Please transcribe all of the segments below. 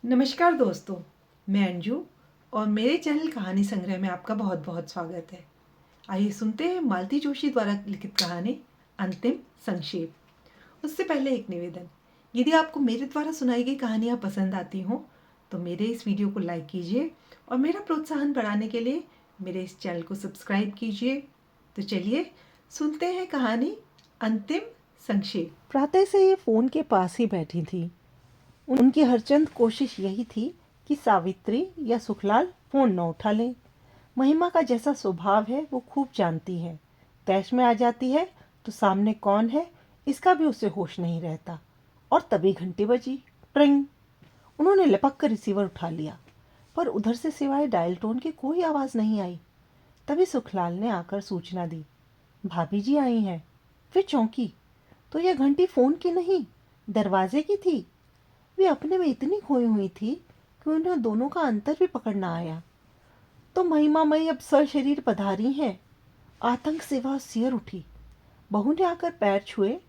नमस्कार दोस्तों, मैं अंजू और मेरे चैनल कहानी संग्रह में आपका बहुत बहुत स्वागत है। आइए सुनते हैं मालती जोशी द्वारा लिखित कहानी अंतिम संक्षेप। उससे पहले एक निवेदन, यदि आपको मेरे द्वारा सुनाई गई कहानियाँ पसंद आती हों तो मेरे इस वीडियो को लाइक कीजिए और मेरा प्रोत्साहन बढ़ाने के लिए मेरे इस चैनल को सब्सक्राइब कीजिए। तो चलिए सुनते हैं कहानी अंतिम संक्षेप। प्रातः से ये फोन के पास ही बैठी थी। उनकी हरचंद कोशिश यही थी कि सावित्री या सुखलाल फोन न उठा ले। महिमा का जैसा स्वभाव है वो खूब जानती है। तैश में आ जाती है तो सामने कौन है इसका भी उसे होश नहीं रहता। और तभी घंटी बजी, ट्रिंग। उन्होंने लपक कर रिसीवर उठा लिया, पर उधर से सिवाय डायल टोन की कोई आवाज़ नहीं आई। तभी सुखलाल ने आकर सूचना दी, भाभी जी आई हैं। वे चौंकी, तो यह घंटी फोन की नहीं, दरवाजे की थी। वे अपने में इतनी खोई हुई थी कि उन्हें दोनों का अंतर भी पकड़ना आया। तो महिमा मई अब सशरीर पधारी हैं। आतंक से वह सियर उठी। बहू ने आकर पैर छुए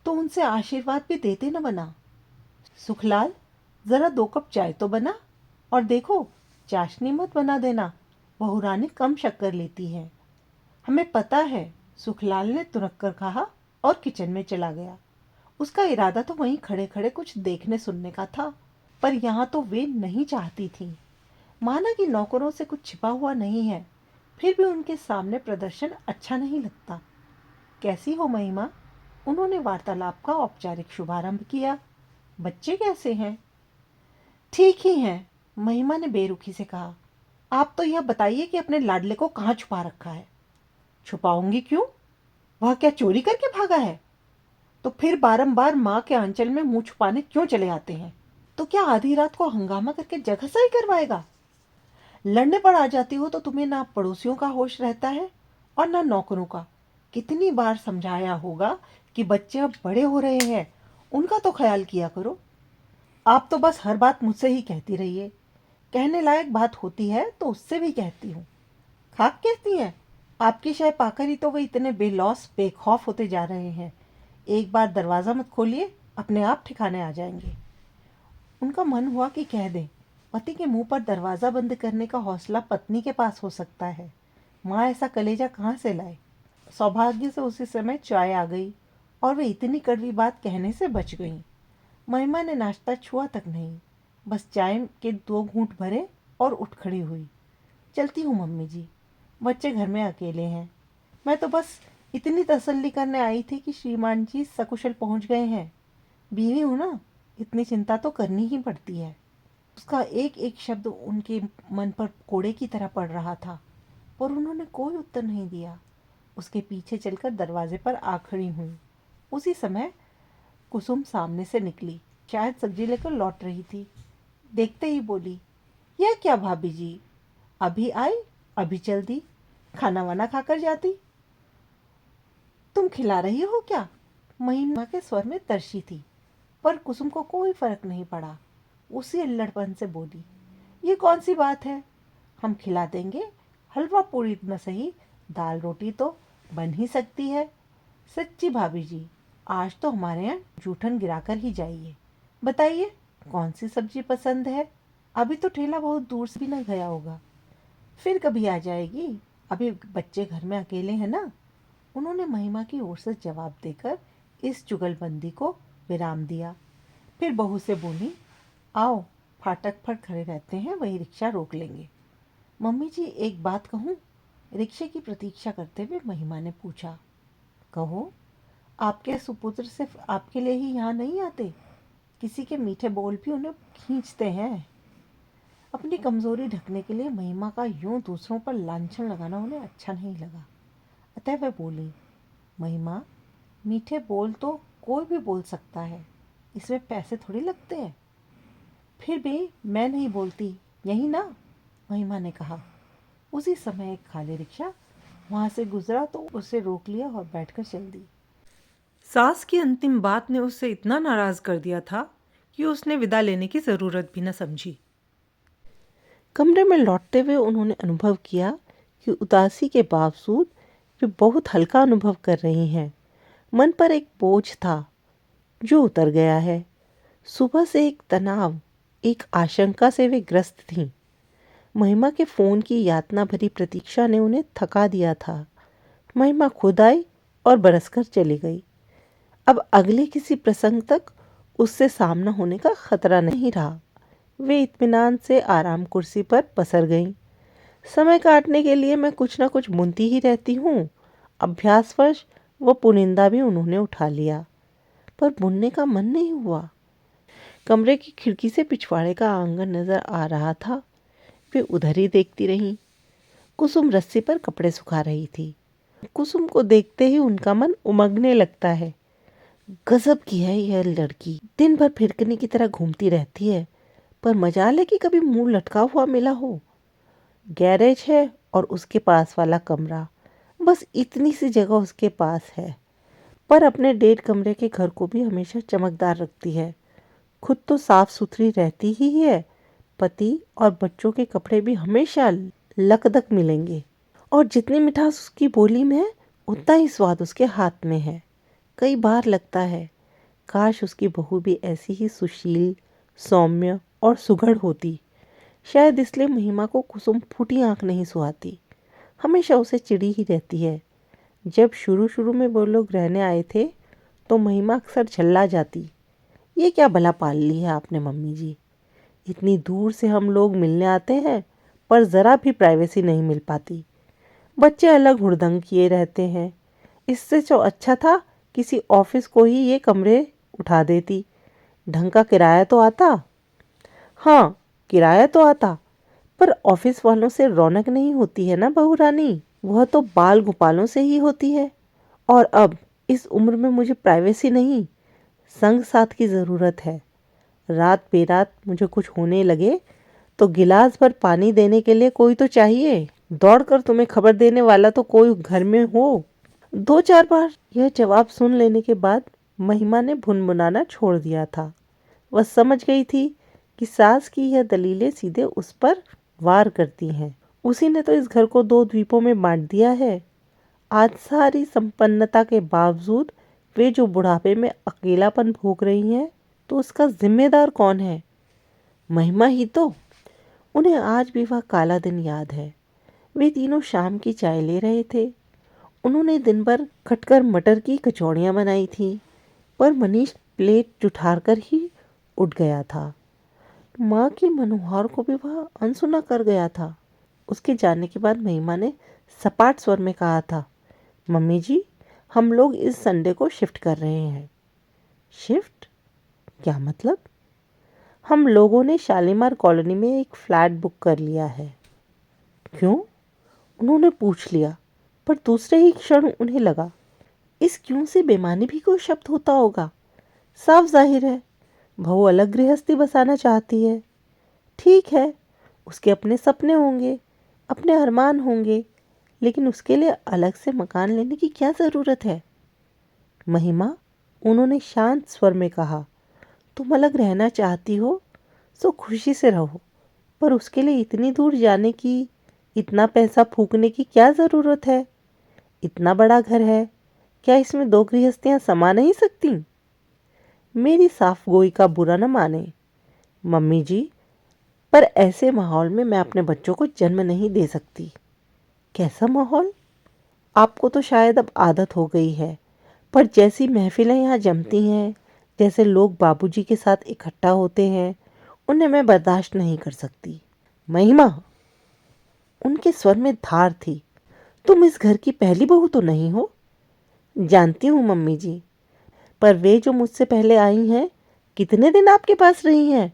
तो उनसे आशीर्वाद भी देते न बना। सुखलाल, जरा 2 कप चाय तो बना, और देखो चाशनी मत बना देना, बहू रानी कम शक्कर लेती है। हमें पता है, सुखलाल ने तुरक कर कहा और किचन में चला गया। उसका इरादा तो वहीं खड़े खड़े कुछ देखने सुनने का था, पर यहाँ तो वे नहीं चाहती थी। माना कि नौकरों से कुछ छिपा हुआ नहीं है, फिर भी उनके सामने प्रदर्शन अच्छा नहीं लगता। कैसी हो महिमा? उन्होंने वार्तालाप का औपचारिक शुभारंभ किया। बच्चे कैसे हैं? ठीक ही हैं, महिमा ने बेरुखी से कहा। आप तो यह बताइए कि अपने लाडले को कहाँ छुपा रखा है? छुपाऊंगी क्यों? वह क्या चोरी करके भागा है? तो फिर बारंबार माँ के आंचल में मुंह छुपाने क्यों चले आते हैं? तो क्या आधी रात को हंगामा करके जगह सही करवाएगा? लड़ने पर आ जाती हो तो तुम्हें ना पड़ोसियों का होश रहता है और ना नौकरों का। कितनी बार समझाया होगा कि बच्चे अब बड़े हो रहे हैं, उनका तो ख्याल किया करो। आप तो बस हर बात मुझसे ही कहती रहिए। कहने लायक बात होती है तो उससे भी कहती हूँ। खाक कहती हैं? आपकी शय पाकर ही तो वे इतने बेलौस बेखौफ होते जा रहे हैं। एक बार दरवाज़ा मत खोलिए, अपने आप ठिकाने आ जाएंगे। उनका मन हुआ कि कह दें, पति के मुंह पर दरवाज़ा बंद करने का हौसला पत्नी के पास हो सकता है, माँ ऐसा कलेजा कहाँ से लाए। सौभाग्य से उसी समय चाय आ गई और वे इतनी कड़वी बात कहने से बच गईं। महिमा ने नाश्ता छुआ तक नहीं, बस चाय के 2 घूंट भरे और उठ खड़ी हुई। चलती हूँ मम्मी जी, बच्चे घर में अकेले हैं। मैं तो बस इतनी तसल्ली करने आई थी कि श्रीमान जी सकुशल पहुंच गए हैं। बीवी हूँ ना, इतनी चिंता तो करनी ही पड़ती है। उसका एक एक शब्द उनके मन पर कोड़े की तरह पड़ रहा था, पर उन्होंने कोई उत्तर नहीं दिया। उसके पीछे चलकर दरवाजे पर आ खड़ी हुई। उसी समय कुसुम सामने से निकली, शायद सब्जी लेकर लौट रही थी। देखते ही बोली, यह क्या भाभी जी, अभी आई, अभी चल दी। खाना वाना खाकर जाती। तुम खिला रही हो क्या? महिमा के स्वर में तरशी थी, पर कुसुम को कोई फर्क नहीं पड़ा। उसी अल्लड़पन से बोली, ये कौन सी बात है, हम खिला देंगे। हलवा पूरी न सही, दाल रोटी तो बन ही सकती है। सच्ची भाभी जी, आज तो हमारे यहाँ जूठन गिराकर ही जाइए। बताइए कौन सी सब्जी पसंद है? अभी तो ठेला बहुत दूर से भी न गया होगा, फिर कभी आ जाएगी। अभी बच्चे घर में अकेले हैं ना। उन्होंने महिमा की ओर से जवाब देकर इस जुगलबंदी को विराम दिया। फिर बहू से बोली, आओ, फाटक पर खड़े रहते हैं, वही रिक्शा रोक लेंगे। मम्मी जी एक बात कहूँ? रिक्शे की प्रतीक्षा करते हुए महिमा ने पूछा। कहो। आपके सुपुत्र सिर्फ आपके लिए ही यहाँ नहीं आते, किसी के मीठे बोल भी उन्हें खींचते हैं। अपनी कमजोरी ढकने के लिए महिमा का यूं दूसरों पर लांछन लगाना उन्हें अच्छा नहीं लगा। अतः वह बोली, महिमा, मीठे बोल तो कोई भी बोल सकता है, इसमें पैसे थोड़ी लगते हैं। फिर भी मैं नहीं बोलती, यही ना? महिमा ने कहा। उसी समय एक खाली रिक्शा वहां से गुजरा तो उसे रोक लिया और बैठकर चल दी। सास की अंतिम बात ने उसे इतना नाराज कर दिया था कि उसने विदा लेने की ज़रूरत भी न समझी। कमरे में लौटते हुए उन्होंने अनुभव किया कि उदासी के बावजूद वे बहुत हल्का अनुभव कर रही हैं। मन पर एक बोझ था जो उतर गया है। सुबह से एक तनाव एक आशंका से वे ग्रस्त थीं। महिमा के फ़ोन की यातना भरी प्रतीक्षा ने उन्हें थका दिया था। महिमा खुद आई और बरसकर चली गई। अब अगले किसी प्रसंग तक उससे सामना होने का खतरा नहीं रहा। वे इत्मीनान से आराम कुर्सी पर पसर गईं। समय काटने के लिए मैं कुछ न कुछ बुनती ही रहती हूँ। अभ्यासवश वो पुनिंदा भी उन्होंने उठा लिया, पर बुनने का मन नहीं हुआ। कमरे की खिड़की से पिछवाड़े का आंगन नजर आ रहा था। वे उधर ही देखती रहीं। कुसुम रस्सी पर कपड़े सुखा रही थी। कुसुम को देखते ही उनका मन उमगने लगता है। गजब की है यह लड़की, दिन भर फिरकनी की तरह घूमती रहती है, पर मजाल है कि कभी मुंह लटका हुआ मिला हो। गैरेज है और उसके पास वाला कमरा, बस इतनी सी जगह उसके पास है, पर अपने 1.5 कमरे के घर को भी हमेशा चमकदार रखती है। खुद तो साफ सुथरी रहती ही है। पति और बच्चों के कपड़े भी हमेशा लकदक मिलेंगे, और जितनी मिठास उसकी बोली में है उतना ही स्वाद उसके हाथ में है। कई बार लगता है काश उसकी बहू भी ऐसी ही सुशील, सौम्य और सुघड़ होती। शायद इसलिए महिमा को कुसुम फूटी आंख नहीं सुहाती, हमेशा उसे चिढ़ी ही रहती है। जब शुरू शुरू में वो लोग रहने आए थे तो महिमा अक्सर झल्ला जाती। ये क्या भला पाल ली है आपने मम्मी जी, इतनी दूर से हम लोग मिलने आते हैं पर ज़रा भी प्राइवेसी नहीं मिल पाती। बच्चे अलग हुड़दंग किए रहते हैं। इससे तो अच्छा था किसी ऑफिस को ही ये कमरे उठा देती। ढंग का किराया तो आता। हाँ, किराया तो आता, पर ऑफिस वालों से रौनक नहीं होती है ना बहू रानी, वह तो बाल गोपालों से ही होती है। और अब इस उम्र में मुझे प्राइवेसी नहीं, संग साथ की ज़रूरत है। रात बेरात मुझे कुछ होने लगे तो गिलास भर पानी देने के लिए कोई तो चाहिए। दौड़कर तुम्हें खबर देने वाला तो कोई घर में हो। 2-4 बार यह जवाब सुन लेने के बाद महिमा ने भुनभुनाना छोड़ दिया था। वह समझ गई थी कि सास की यह दलीलें सीधे उस पर वार करती हैं। उसी ने तो इस घर को 2 द्वीपों में बांट दिया है। आज सारी संपन्नता के बावजूद वे जो बुढ़ापे में अकेलापन भोग रही हैं, तो उसका जिम्मेदार कौन है? महिमा ही तो। उन्हें आज भी वह काला दिन याद है। वे तीनों शाम की चाय ले रहे थे। उन्होंने दिन भर खटकर मटर की कचौड़ियाँ बनाई थी, पर मनीष प्लेट जुठार कर ही उठ गया था। माँ के मनोहार को भी वह अनसुना कर गया था। उसके जाने के बाद महिमा ने सपाट स्वर में कहा था, मम्मी जी, हम लोग इस संडे को शिफ्ट कर रहे हैं। शिफ्ट? क्या मतलब? हम लोगों ने शालीमार कॉलोनी में एक फ्लैट बुक कर लिया है। क्यों? उन्होंने पूछ लिया, पर दूसरे ही क्षण उन्हें लगा इस क्यों से बेमानी भी कोई शब्द होता होगा। साफ जाहिर है बहू अलग गृहस्थी बसाना चाहती है। ठीक है, उसके अपने सपने होंगे, अपने अरमान होंगे, लेकिन उसके लिए अलग से मकान लेने की क्या ज़रूरत है? महिमा, उन्होंने शांत स्वर में कहा, तुम अलग रहना चाहती हो तो खुशी से रहो, पर उसके लिए इतनी दूर जाने की, इतना पैसा फूकने की क्या ज़रूरत है? इतना बड़ा घर है, क्या इसमें 2 गृहस्थियाँ समा नहीं सकती? मेरी साफ गोई का बुरा न माने मम्मी जी, पर ऐसे माहौल में मैं अपने बच्चों को जन्म नहीं दे सकती। कैसा माहौल? आपको तो शायद अब आदत हो गई है, पर जैसी महफिलें यहाँ जमती हैं, जैसे लोग बाबूजी के साथ इकट्ठा होते हैं, उन्हें मैं बर्दाश्त नहीं कर सकती। महिमा, उनके स्वर में धार थी, तुम इस घर की पहली बहू तो नहीं हो? जानती हूँ मम्मी जी, पर वे जो मुझसे पहले आई हैं, कितने दिन आपके पास रही हैं?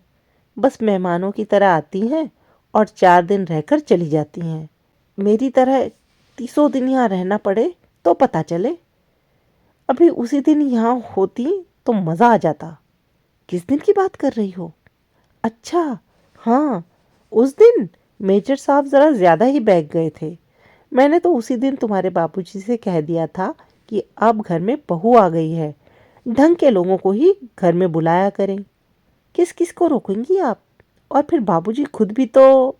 बस मेहमानों की तरह आती हैं और 4 दिन रहकर चली जाती हैं। मेरी तरह 30 दिन यहाँ रहना पड़े तो पता चले। अभी उसी दिन यहाँ होती तो मज़ा आ जाता। किस दिन की बात कर रही हो? अच्छा, हाँ, उस दिन मेजर साहब ज़रा ज़्यादा ही बहक गए थे। मैंने तो उसी दिन तुम्हारे बाबूजी से कह दिया था कि अब घर में बहू आ गई है, ढंग के लोगों को ही घर में बुलाया करें। किस किस को रोकेंगी आप? और फिर बाबूजी खुद भी तो।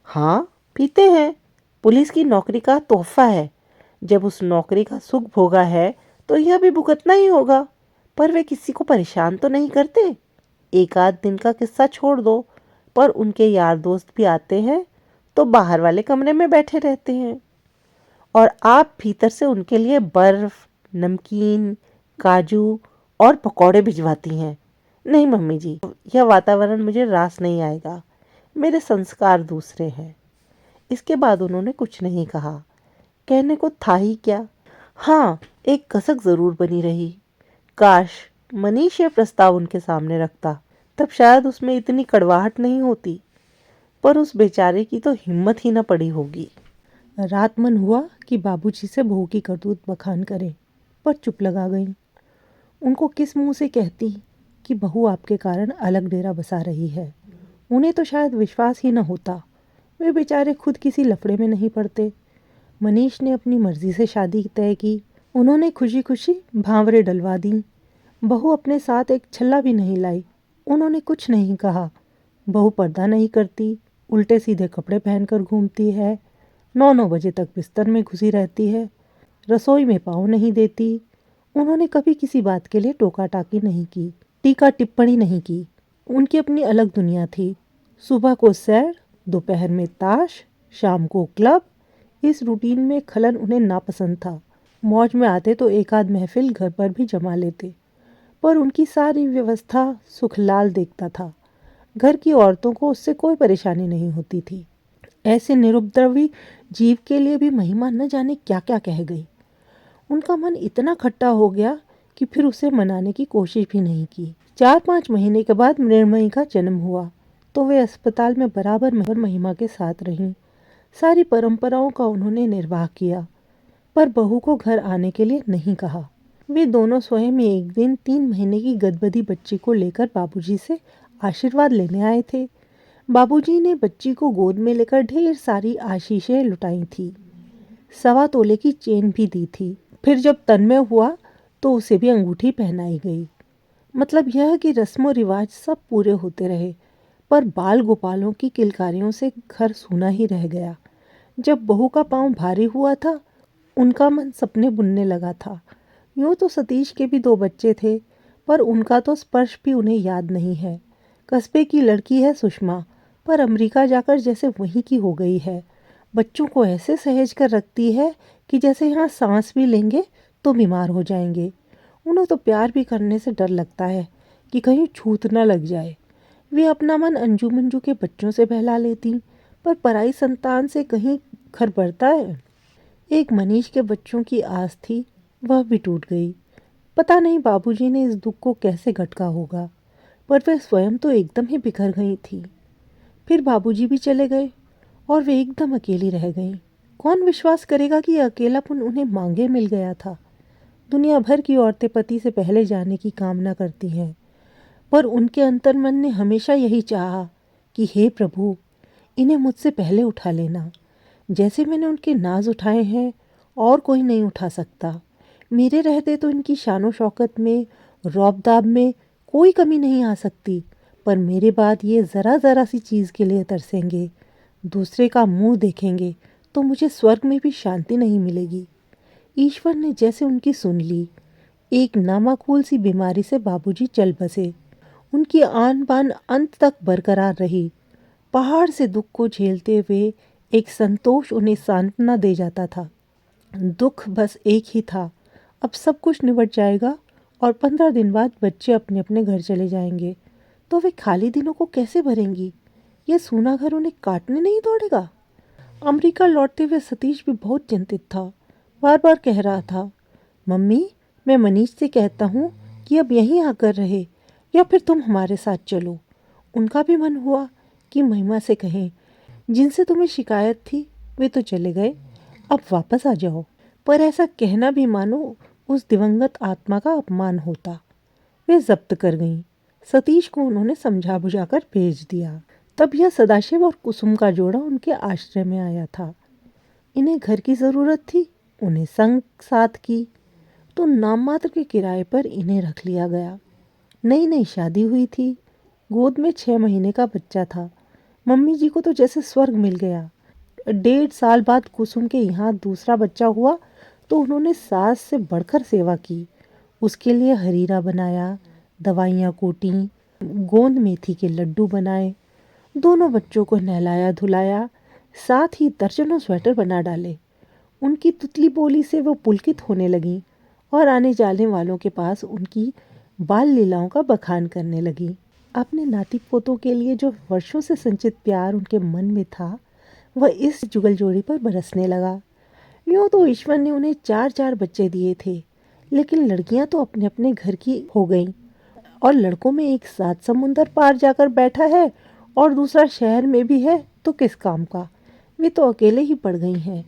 हाँ, पीते हैं। पुलिस की नौकरी का तोहफा है। जब उस नौकरी का सुख भोगा है तो यह भी भुगतना ही होगा। पर वे किसी को परेशान तो नहीं करते। एक आध दिन का किस्सा छोड़ दो, पर उनके यार दोस्त भी आते हैं तो बाहर वाले कमरे में बैठे रहते हैं और आप भीतर से उनके लिए बर्फ, नमकीन, काजू और पकौड़े भिजवाती हैं। नहीं मम्मी जी, यह वातावरण मुझे रास नहीं आएगा। मेरे संस्कार दूसरे हैं। इसके बाद उन्होंने कुछ नहीं कहा। कहने को था ही क्या। हाँ, एक कसक जरूर बनी रही। काश मनीष यह प्रस्ताव उनके सामने रखता, तब शायद उसमें इतनी कड़वाहट नहीं होती। पर उस बेचारे की तो हिम्मत ही न पड़ी होगी। रात मन हुआ कि बाबूजी से बहू की करतूत बखान करें, पर चुप लगा गईं। उनको किस मुंह से कहती कि बहू आपके कारण अलग डेरा बसा रही है। उन्हें तो शायद विश्वास ही न होता। वे बेचारे खुद किसी लफड़े में नहीं पड़ते। मनीष ने अपनी मर्जी से शादी तय की। उन्होंने खुशी खुशी भांवरे डलवा दी। बहू अपने साथ एक छल्ला भी नहीं लाई। उन्होंने कुछ नहीं कहा। बहू पर्दा नहीं करती, उल्टे सीधे कपड़े पहनकर घूमती है, 9-9 बजे तक बिस्तर में घुसी रहती है, रसोई में पाँव नहीं देती। उन्होंने कभी किसी बात के लिए टोका टाकी नहीं की, टीका टिप्पणी नहीं की। उनकी अपनी अलग दुनिया थी। सुबह को सैर, दोपहर में ताश, शाम को क्लब। इस रूटीन में खलन उन्हें नापसंद था। मौज में आते तो एक आध महफिल घर पर भी जमा लेते, पर उनकी सारी व्यवस्था सुखलाल देखता था। घर की औरतों को उससे कोई परेशानी नहीं होती थी। ऐसे निरुपद्रवी जीव के लिए भी महिमा न जाने क्या क्या कह गई। उनका मन इतना खट्टा हो गया कि फिर उसे मनाने की कोशिश भी नहीं की। 4-5 महीने के बाद मृणमयी का जन्म हुआ तो वे अस्पताल में बराबर महिमा के साथ रहीं। सारी परंपराओं का उन्होंने निर्वाह किया, पर बहू को घर आने के लिए नहीं कहा। वे दोनों स्वयं एक दिन 3 महीने की गदबदी बच्ची को लेकर बाबूजी से आशीर्वाद लेने आए थे। बाबूजी ने बच्ची को गोद में लेकर ढेर सारी आशीषें लुटाई थी। 1.25 तोले की चेन भी दी थी। फिर जब तन्मय हुआ तो उसे भी अंगूठी पहनाई गई। मतलब यह कि रस्मों रिवाज सब पूरे होते रहे, पर बाल गोपालों की किलकारियों से घर सूना ही रह गया। जब बहू का पांव भारी हुआ था, उनका मन सपने बुनने लगा था। यूँ तो सतीश के भी 2 बच्चे थे, पर उनका तो स्पर्श भी उन्हें याद नहीं है। कस्बे की लड़की है सुषमा, पर अमेरिका जाकर जैसे वहीं की हो गई है। बच्चों को ऐसे सहेज कर रखती है कि जैसे यहाँ सांस भी लेंगे तो बीमार हो जाएंगे। उन्हें तो प्यार भी करने से डर लगता है कि कहीं छूत न लग जाए। वे अपना मन अंजू मंजू के बच्चों से बहला लेती, पर पराई संतान से कहीं घर भरता है। एक मनीष के बच्चों की आस थी, वह भी टूट गई। पता नहीं बाबूजी ने इस दुख को कैसे घटका होगा, पर वे स्वयं तो एकदम ही बिखर गई थी। फिर बाबूजी भी चले गए और वे एकदम अकेली रह गईं। कौन विश्वास करेगा कि अकेलापन उन्हें मांगे मिल गया था। दुनिया भर की औरतें पति से पहले जाने की कामना करती हैं, पर उनके अंतर्मन ने हमेशा यही चाहा कि हे प्रभु, इन्हें मुझसे पहले उठा लेना। जैसे मैंने उनके नाज उठाए हैं और कोई नहीं उठा सकता। मेरे रहते तो इनकी शानो शौकत में, रौब-दाब में कोई कमी नहीं आ सकती, पर मेरे बाद ये ज़रा ज़रा सी चीज़ के लिए तरसेंगे, दूसरे का मुंह देखेंगे तो मुझे स्वर्ग में भी शांति नहीं मिलेगी। ईश्वर ने जैसे उनकी सुन ली। एक नामाकूल सी बीमारी से बाबूजी चल बसे। उनकी आन बान अंत तक बरकरार रही। पहाड़ से दुख को झेलते हुए एक संतोष उन्हें सांत्वना दे जाता था। दुख बस एक ही था, अब सब कुछ निबट जाएगा और 15 दिन बाद बच्चे अपने अपने घर चले जाएंगे, तो वे खाली दिनों को कैसे भरेंगी। ये सूना घर उन्हें काटने नहीं दौड़ेगा। अमेरिका लौटते हुए सतीश भी बहुत चिंतित था। बार बार कह रहा था, मम्मी मैं मनीष से कहता हूँ कि अब यहीं आकर रहे या फिर तुम हमारे साथ चलो। उनका भी मन हुआ कि महिमा से कहें, जिनसे तुम्हें शिकायत थी वे तो चले गए, अब वापस आ जाओ। पर ऐसा कहना भी मानो उस दिवंगत आत्मा का अपमान होता। वे जब्त कर गईं। सतीश को उन्होंने समझा बुझाकर भेज दिया। तब यह सदाशिव और कुसुम का जोड़ा उनके आश्रय में आया था। इन्हें घर की ज़रूरत थी, उन्हें संग साथ की, तो नाम मात्र के किराए पर इन्हें रख लिया गया। नई नई शादी हुई थी, गोद में 6 महीने का बच्चा था। मम्मी जी को तो जैसे स्वर्ग मिल गया। 1.5 साल बाद कुसुम के यहाँ दूसरा बच्चा हुआ तो उन्होंने सास से बढ़कर सेवा की। उसके लिए हरीरा बनाया, दवाइयाँ कूटीं गोंद मेथी के लड्डू बनाए, दोनों बच्चों को नहलाया धुलाया, साथ ही दर्जनों स्वेटर बना डाले। उनकी तुतली बोली से वो पुलकित होने लगी और आने जाने वालों के पास उनकी बाल लीलाओं का बखान करने लगी। अपने नाती पोतों के लिए जो वर्षों से संचित प्यार उनके मन में था, वह इस जुगल जोड़ी पर बरसने लगा। यूं तो ईश्वर ने उन्हें 4-4 बच्चे दिए थे, लेकिन लड़कियां तो अपने अपने घर की हो गईं और लड़कों में एक 7 समुंदर पार जाकर बैठा है और दूसरा शहर में भी है, तो किस काम का। वे तो अकेले ही पड़ गई हैं।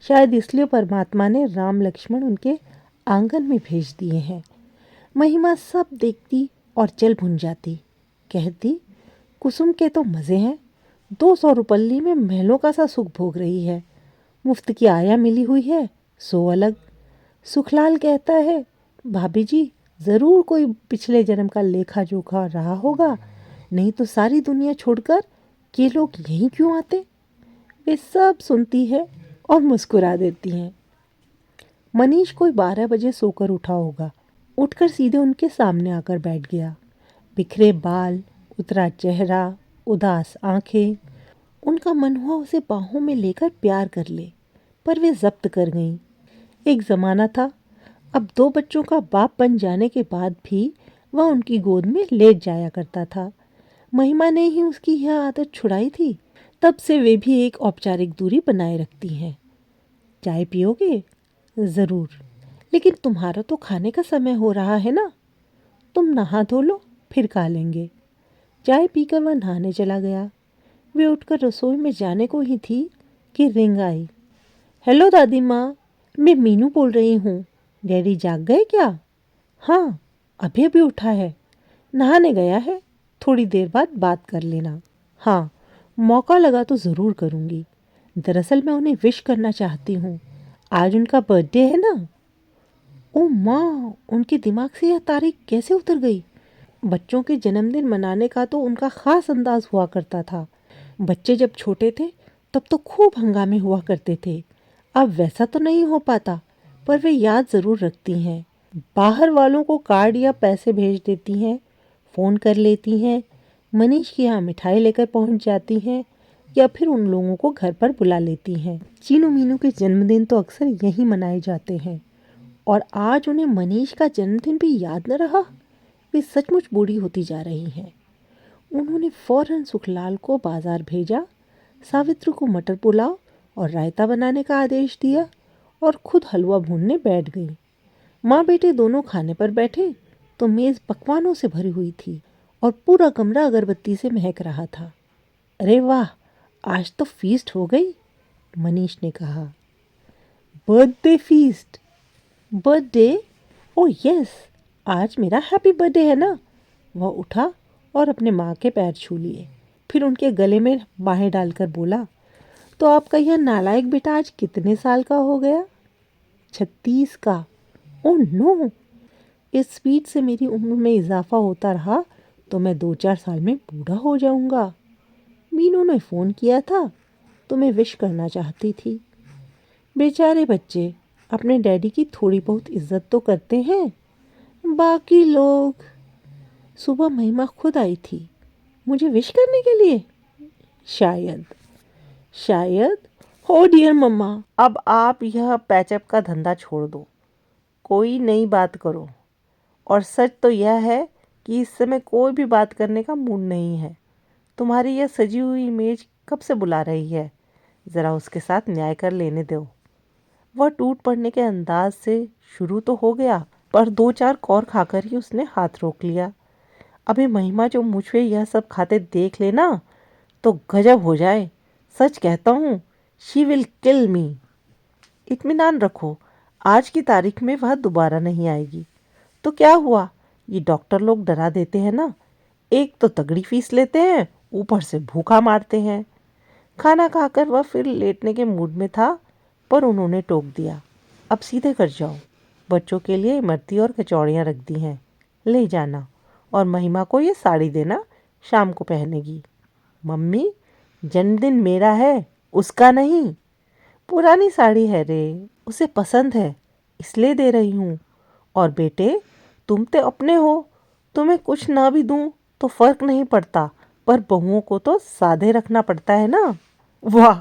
शायद इसलिए परमात्मा ने राम लक्ष्मण उनके आंगन में भेज दिए हैं। महिमा सब देखती और चल भुन जाती। कहती, कुसुम के तो मज़े हैं, 200 रुपल्ली में महलों का सा सुख भोग रही है। मुफ्त की आया मिली हुई है, सो अलग। सुखलाल कहता है, भाभी जी ज़रूर कोई पिछले जन्म का लेखा जोखा रहा होगा, नहीं तो सारी दुनिया छोड़कर ये लोग यहीं क्यों आते। वे सब सुनती है और मुस्कुरा देती हैं। मनीष कोई 12 बजे सोकर उठा होगा। उठकर सीधे उनके सामने आकर बैठ गया। बिखरे बाल, उतरा चेहरा, उदास आंखें। उनका मन हुआ उसे बाहों में लेकर प्यार कर ले, पर वे जब्त कर गईं। एक ज़माना था, अब 2 बच्चों का बाप बन जाने के बाद भी वह उनकी गोद में लेट जाया करता था। महिमा ने ही उसकी यह आदत छुड़ाई थी। तब से वे भी एक औपचारिक दूरी बनाए रखती हैं। चाय पियोगे? ज़रूर, लेकिन तुम्हारा तो खाने का समय हो रहा है ना। तुम नहा धो लो, फिर खा लेंगे। चाय पीकर वह नहाने चला गया। वे उठकर रसोई में जाने को ही थी कि रिंग आई। हेलो दादी माँ, मैं मीनू बोल रही हूँ। डैडी जाग गए क्या? हाँ, अभी अभी उठा है, नहाने गया है। थोड़ी देर बाद बात कर लेना। हाँ, मौका लगा तो ज़रूर करूँगी। दरअसल मैं उन्हें विश करना चाहती हूँ, आज उनका बर्थडे है ना। ओह माँ, उनके दिमाग से यह तारीख कैसे उतर गई? बच्चों के जन्मदिन मनाने का तो उनका ख़ास अंदाज हुआ करता था। बच्चे जब छोटे थे तब तो खूब हंगामे हुआ करते थे। अब वैसा तो नहीं हो पाता, पर वे याद ज़रूर रखती हैं। बाहर वालों को कार्ड या पैसे भेज देती हैं, फ़ोन कर लेती हैं, मनीष के यहाँ मिठाई लेकर पहुँच जाती हैं या फिर उन लोगों को घर पर बुला लेती हैं। चीनू मीनू के जन्मदिन तो अक्सर यहीं मनाए जाते हैं, और आज उन्हें मनीष का जन्मदिन भी याद न रहा। वे सचमुच बूढ़ी होती जा रही हैं। उन्होंने फौरन सुखलाल को बाजार भेजा, सावित्री को मटर पुलाव और रायता बनाने का आदेश दिया और खुद हलवा भूनने बैठ गई। माँ बेटे दोनों खाने पर बैठे तो मेज़ पकवानों से भरी हुई थी और पूरा कमरा अगरबत्ती से महक रहा था। अरे वाह, आज तो फीस्ट हो गई, मनीष ने कहा। Birthday feast? Birthday? Oh yes, आज मेरा हैप्पी बर्थडे है ना। वह उठा और अपने माँ के पैर छू लिए, फिर उनके गले में बाहें डालकर बोला, तो आपका यह नालायक बेटा आज कितने साल का हो गया? 36 का। ओह नो, इस स्पीड से मेरी उम्र में इजाफा होता रहा तो मैं 2-4 साल में बूढ़ा हो जाऊंगा। मीनू ने फ़ोन किया था, तुम्हें विश करना चाहती थी। बेचारे बच्चे अपने डैडी की थोड़ी बहुत इज्जत तो करते हैं, बाकी लोग। सुबह महिमा खुद आई थी, मुझे विश करने के लिए। शायद शायद। हो डियर मम्मा, अब आप यह पैचअप का धंधा छोड़ दो, कोई नई बात करो। और सच तो यह है कि इस समय कोई भी बात करने का मूड नहीं है। तुम्हारी यह सजी हुई इमेज कब से बुला रही है, ज़रा उसके साथ न्याय कर लेने दो। वह टूट पड़ने के अंदाज से शुरू तो हो गया, पर 2-4 कौर खाकर ही उसने हाथ रोक लिया। अभी महिमा जो मुझ पे यह सब खाते देख लेना तो गजब हो जाए। सच कहता हूँ, शी विल किल मी। इत्मीनान रखो, आज की तारीख में वह दोबारा नहीं आएगी। तो क्या हुआ, ये डॉक्टर लोग डरा देते हैं ना। एक तो तगड़ी फीस लेते हैं, ऊपर से भूखा मारते हैं। खाना खाकर वह फिर लेटने के मूड में था, पर उन्होंने टोक दिया, अब सीधे कर जाओ, बच्चों के लिए इमरती और कचौड़ियाँ रख दी हैं, ले जाना, और महिमा को ये साड़ी देना, शाम को पहनेगी। मम्मी, जन्मदिन मेरा है, उसका नहीं। पुरानी साड़ी है रे, उसे पसंद है, इसलिए दे रही हूँ। और बेटे, तुम तो अपने हो, तुम्हें कुछ ना भी दूँ तो फर्क नहीं पड़ता, पर बहुओं को तो साधे रखना पड़ता है ना। वाह,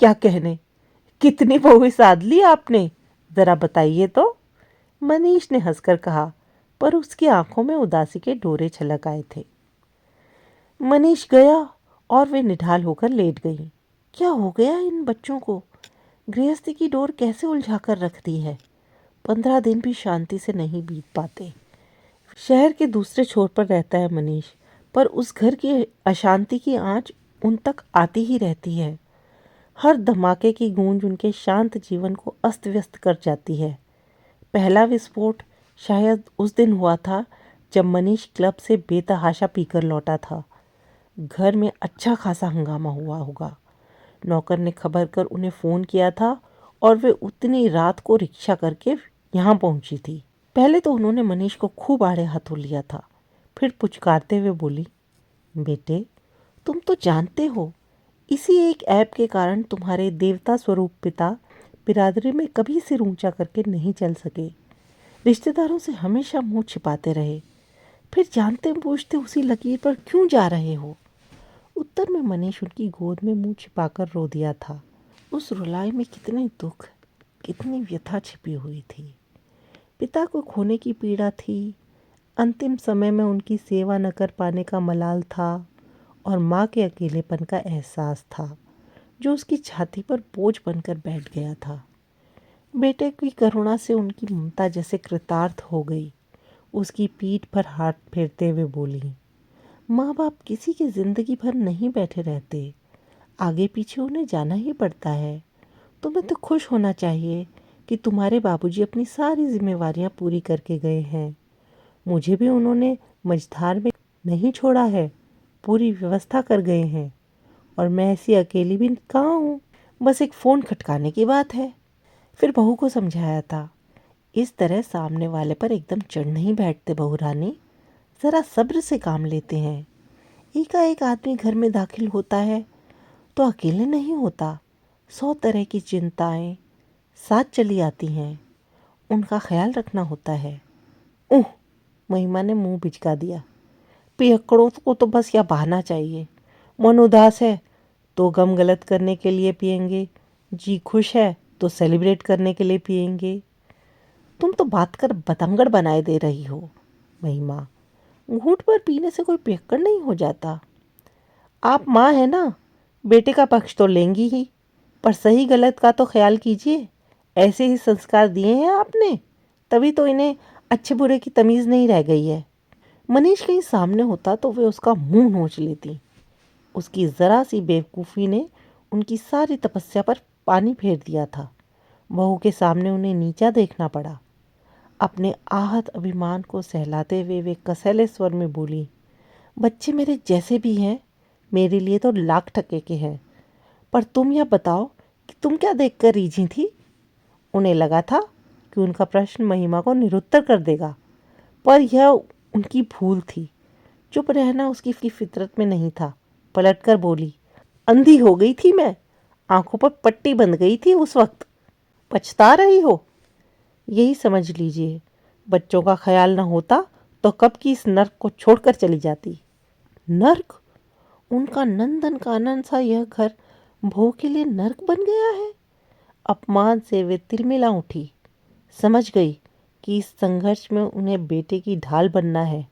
क्या कहने, कितनी बहुएं साध ली आपने, जरा बताइए तो। मनीष ने हंसकर कहा, पर उसकी आंखों में उदासी के डोरे छलक आए थे। मनीष गया और वे निढाल होकर लेट गई। क्या हो गया इन बच्चों को, गृहस्थी की डोर कैसे उलझा कर रखती है। 15 दिन भी शांति से नहीं बीत पाते। शहर के दूसरे छोर पर रहता है मनीष, पर उस घर की अशांति की आंच उन तक आती ही रहती है। हर धमाके की गूंज उनके शांत जीवन को अस्त व्यस्त कर जाती है। पहला विस्फोट शायद उस दिन हुआ था जब मनीष क्लब से बेतहाशा पीकर लौटा था। घर में अच्छा खासा हंगामा हुआ होगा। नौकर ने खबर कर उन्हें फ़ोन किया था और वे उतनी रात को रिक्शा करके यहाँ पहुँची थी। पहले तो उन्होंने मनीष को खूब आड़े हाथों लिया था, फिर पुचकारते हुए बोली, बेटे, तुम तो जानते हो, इसी एक ऐप के कारण तुम्हारे देवता स्वरूप पिता बिरादरी में कभी सिर ऊंचा करके नहीं चल सके। रिश्तेदारों से हमेशा मुंह छिपाते रहे, फिर जानते बूझते उसी लकीर पर क्यों जा रहे हो। उत्तर में मनीष उनकी गोद में मुंह छिपाकर रो दिया था। उस रुलाई में कितने दुख, कितनी व्यथा छिपी हुई थी। पिता को खोने की पीड़ा थी, अंतिम समय में उनकी सेवा न कर पाने का मलाल था, और माँ के अकेलेपन का एहसास था जो उसकी छाती पर बोझ बनकर बैठ गया था। बेटे की करुणा से उनकी ममता जैसे कृतार्थ हो गई। उसकी पीठ पर हाथ फेरते हुए बोली, माँ बाप किसी की जिंदगी भर नहीं बैठे रहते, आगे पीछे उन्हें जाना ही पड़ता है। तुम्हें तो खुश होना चाहिए कि तुम्हारे बाबूजी अपनी सारी जिम्मेवारियां पूरी करके गए हैं। मुझे भी उन्होंने मझधार में नहीं छोड़ा है, पूरी व्यवस्था कर गए हैं, और मैं ऐसी अकेली भी कहाँ हूँ। बस एक फ़ोन खटकाने की बात है। फिर बहू को समझाया था, इस तरह सामने वाले पर एकदम चढ़ नहीं बैठते बहू रानी, ज़रा सब्र से काम लेते हैं। एकाएक आदमी घर में दाखिल होता है तो अकेले नहीं होता, 100 तरह की चिंताएं साथ चली आती हैं, उनका ख्याल रखना होता है। उह, महिमा ने मुंह बिचका दिया। पियक्कड़ों को तो बस यह बहाना चाहिए। मन उदास है तो गम गलत करने के लिए पिएंगे, जी खुश है तो सेलिब्रेट करने के लिए पिएंगे। तुम तो बात कर बतंगड़ बनाए दे रही हो महिमा। घूंट पर पीने से कोई पियक्कड़ नहीं हो जाता। आप माँ है ना, बेटे का पक्ष तो लेंगी ही, पर सही गलत का तो ख्याल कीजिए। ऐसे ही संस्कार दिए हैं आपने, तभी तो इन्हें अच्छे बुरे की तमीज़ नहीं रह गई है। मनीष कहीं सामने होता तो वे उसका मुंह नोच लेती। उसकी ज़रा सी बेवकूफ़ी ने उनकी सारी तपस्या पर पानी फेर दिया था। बहू के सामने उन्हें नीचा देखना पड़ा। अपने आहत अभिमान को सहलाते हुए वे कसैले स्वर में बोली, बच्चे मेरे जैसे भी हैं, मेरे लिए तो लाख टके के हैं, पर तुम यह बताओ कि तुम क्या देखकर रीझी थी। उन्हें लगा था कि उनका प्रश्न महिमा को निरुत्तर कर देगा, पर यह उनकी भूल थी। चुप रहना उसकी फितरत में नहीं था। पलटकर बोली, अंधी हो गई थी मैं, आंखों पर पट्टी बंध गई थी उस वक्त। पछता रही हो, यही समझ लीजिए। बच्चों का ख्याल न होता तो कब की इस नर्क को छोड़कर चली जाती। नर्क? उनका नंदन कानन सा यह घर बहू के लिए नर्क बन गया है। अपमान से वे तिलमिला उठी। समझ गई कि इस संघर्ष में उन्हें बेटे की ढाल बनना है,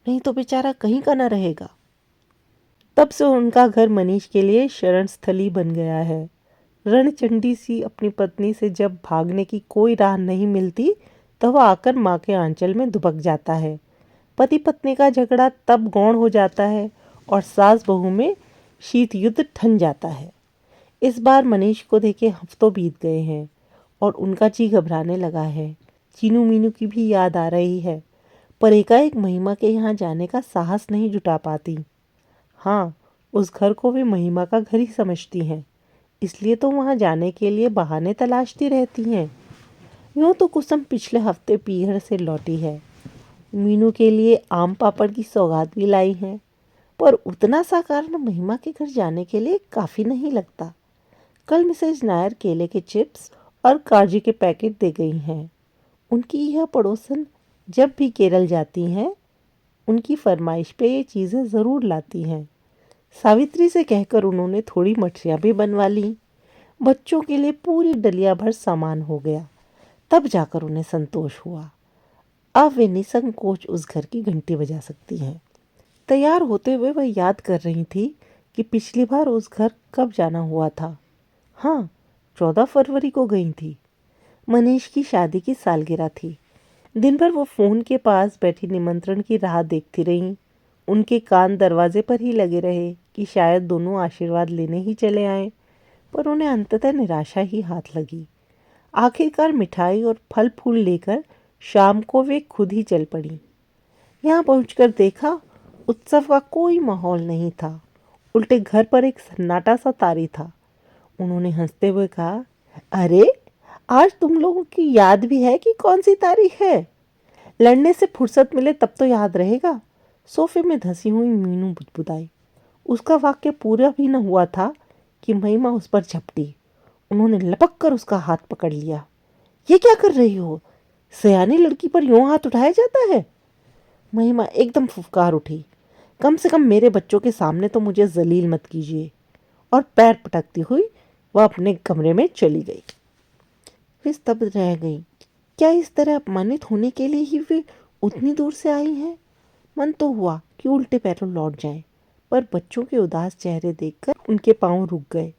नहीं तो बेचारा कहीं का न रहेगा। तब से उनका घर मनीष के लिए शरण स्थली बन गया है। रणचंडी सी अपनी पत्नी से जब भागने की कोई राह नहीं मिलती, तो वह आकर माँ के आंचल में दुबक जाता है। पति पत्नी का झगड़ा तब गौण हो जाता है और सास बहू में शीत युद्ध ठन जाता है। इस बार मनीष को देखे हफ्तों बीत गए हैं और उनका जी घबराने लगा है। चीनू मीनू की भी याद आ रही है, पर एकाएक महिमा के यहाँ जाने का साहस नहीं जुटा पाती। हाँ, उस घर को वे महिमा का घर ही समझती हैं, इसलिए तो वहाँ जाने के लिए बहाने तलाशती रहती हैं। यूँ तो कुसुम पिछले हफ्ते पीहर से लौटी है। मीनू के लिए आम पापड़ की सौगात भी लाई हैं, पर उतना सा कारण महिमा के घर जाने के लिए काफ़ी नहीं लगता। कल मिसेज नायर केले के चिप्स और काजू के पैकेट दे गई हैं। उनकी यह पड़ोसन जब भी केरल जाती हैं उनकी फरमाइश पे ये चीज़ें ज़रूर लाती हैं। सावित्री से कहकर उन्होंने थोड़ी मछलियाँ भी बनवा लीं। बच्चों के लिए पूरी डलिया भर सामान हो गया। तब जाकर उन्हें संतोष हुआ। अब वे निसंकोच उस घर की घंटी बजा सकती हैं। तैयार होते हुए वह याद कर रही थी कि पिछली बार उस घर कब जाना हुआ था। हाँ, 14 फरवरी को गई थी। मनीष की शादी की सालगिरह थी। दिन भर वो फ़ोन के पास बैठी निमंत्रण की राह देखती रहीं। उनके कान दरवाजे पर ही लगे रहे कि शायद दोनों आशीर्वाद लेने ही चले आए, पर उन्हें अंततः निराशा ही हाथ लगी। आखिरकार मिठाई और फल फूल लेकर शाम को वे खुद ही चल पड़ी। यहाँ पहुंचकर देखा, उत्सव का कोई माहौल नहीं था। उल्टे घर पर एक सन्नाटा सा तारी था। उन्होंने हंसते हुए कहा, अरे आज तुम लोगों की याद भी है कि कौन सी तारीख है? लड़ने से फुर्सत मिले तब तो याद रहेगा। सोफे में धंसी हुई मीनू बुदबुदाई। उसका वाक्य पूरा भी न हुआ था कि महिमा उस पर झपटी। उन्होंने लपक कर उसका हाथ पकड़ लिया। ये क्या कर रही हो? सयानी लड़की पर यूं हाथ उठाया जाता है? महिमा एकदम फुफकार उठी। कम से कम मेरे बच्चों के सामने तो मुझे जलील मत कीजिए। और पैर पटकती हुई वह अपने कमरे में चली गई। वे स्तब्ध रह गई। क्या इस तरह अपमानित होने के लिए ही वे उतनी दूर से आई हैं? मन तो हुआ कि उल्टे पैरों लौट जाएं, पर बच्चों के उदास चेहरे देखकर उनके पांव रुक गए।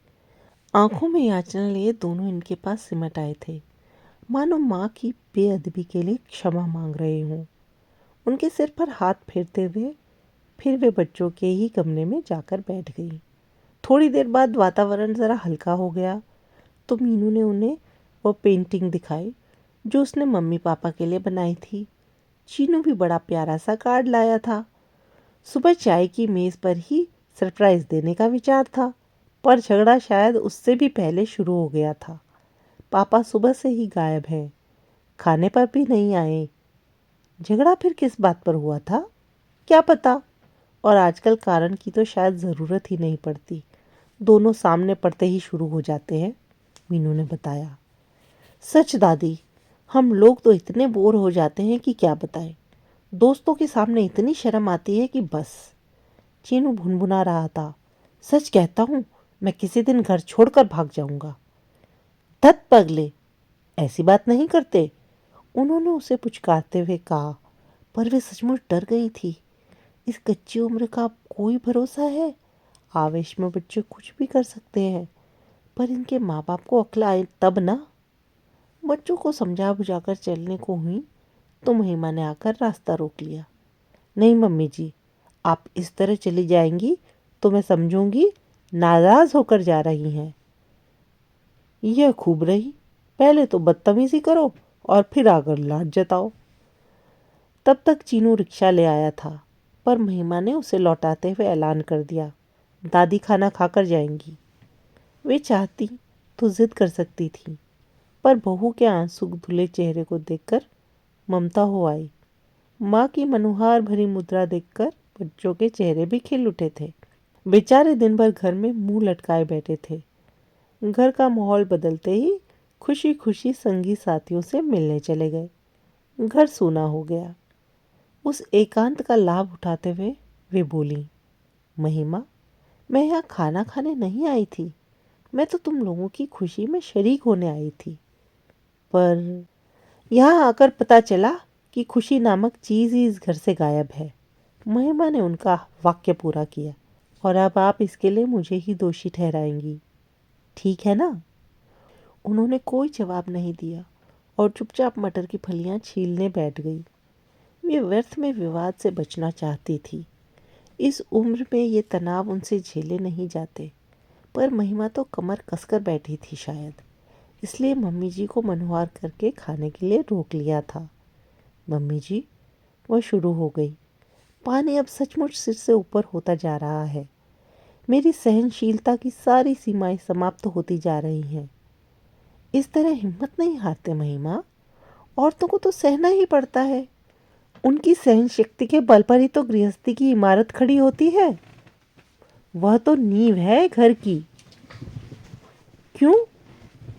आंखों में याचना लिए दोनों इनके पास सिमट आए थे, मानो माँ की बेअदबी के लिए क्षमा मांग रहे हों। उनके सिर पर हाथ फेरते हुए फिर वे बच्चों के ही कमरे में जाकर बैठ गई। थोड़ी देर बाद वातावरण ज़रा हल्का हो गया तो मीनू ने उन्हें वो पेंटिंग दिखाई जो उसने मम्मी पापा के लिए बनाई थी। चीनू भी बड़ा प्यारा सा कार्ड लाया था। सुबह चाय की मेज़ पर ही सरप्राइज़ देने का विचार था, पर झगड़ा शायद उससे भी पहले शुरू हो गया था। पापा सुबह से ही गायब हैं, खाने पर भी नहीं आए। झगड़ा फिर किस बात पर हुआ था क्या पता। और आजकल कारण की तो शायद ज़रूरत ही नहीं पड़ती, दोनों सामने पड़ते ही शुरू हो जाते हैं, मीनू ने बताया। सच दादी, हम लोग तो इतने बोर हो जाते हैं कि क्या बताएं। दोस्तों के सामने इतनी शर्म आती है कि बस। चीनू भुनभुना रहा था। सच कहता हूँ, मैं किसी दिन घर छोड़कर भाग जाऊंगा। धत पगले, ऐसी बात नहीं करते, उन्होंने उसे पुचकारते हुए कहा। पर वे सचमुच डर गई थी। इस कच्ची उम्र का कोई भरोसा है? आवेश में बच्चे कुछ भी कर सकते हैं, पर इनके माँ बाप को अक्ल आए तब ना। बच्चों को समझा बुझाकर चलने को हुई तो महिमा ने आकर रास्ता रोक लिया। नहीं मम्मी जी, आप इस तरह चली जाएंगी तो मैं समझूंगी नाराज होकर जा रही हैं। यह खूब रही, पहले तो बदतमीजी करो और फिर आकर लाड जताओ। तब तक चीनू रिक्शा ले आया था, पर महिमा ने उसे लौटाते हुए ऐलान कर दिया, दादी खाना खाकर जाएंगी। वे चाहती तो जिद कर सकती थी, पर बहू के आंसू धुले चेहरे को देखकर ममता हो आई। माँ की मनोहार भरी मुद्रा देखकर बच्चों के चेहरे भी खिल उठे थे। बेचारे दिन भर घर में मुंह लटकाए बैठे थे। घर का माहौल बदलते ही खुशी खुशी संगी साथियों से मिलने चले गए। घर सूना हो गया। उस एकांत का लाभ उठाते हुए वे बोली, महिमा, मैं यहाँ खाना खाने नहीं आई थी, मैं तो तुम लोगों की खुशी में शरीक होने आई थी। पर यहाँ आकर पता चला कि खुशी नामक चीज़ ही इस घर से गायब है। महिमा ने उनका वाक्य पूरा किया। और अब आप इसके लिए मुझे ही दोषी ठहराएंगी, ठीक है ना? उन्होंने कोई जवाब नहीं दिया और चुपचाप मटर की फलियां छीलने बैठ गई। वे व्यर्थ में विवाद से बचना चाहती थी। इस उम्र में ये तनाव उनसे झेले नहीं जाते, पर महिमा तो कमर कसकर बैठी थी शायद, इसलिए मम्मी जी को मनोहार करके खाने के लिए रोक लिया था। मम्मी जी, वह शुरू हो गई, पानी अब सचमुच सिर से ऊपर होता जा रहा है। मेरी सहनशीलता की सारी सीमाएं समाप्त होती जा रही हैं। इस तरह हिम्मत नहीं हारते महिमा, औरतों को तो सहना ही पड़ता है। उनकी सहन शक्ति के बल पर ही तो गृहस्थी की इमारत खड़ी होती है। वह तो नींव है घर की। क्यों?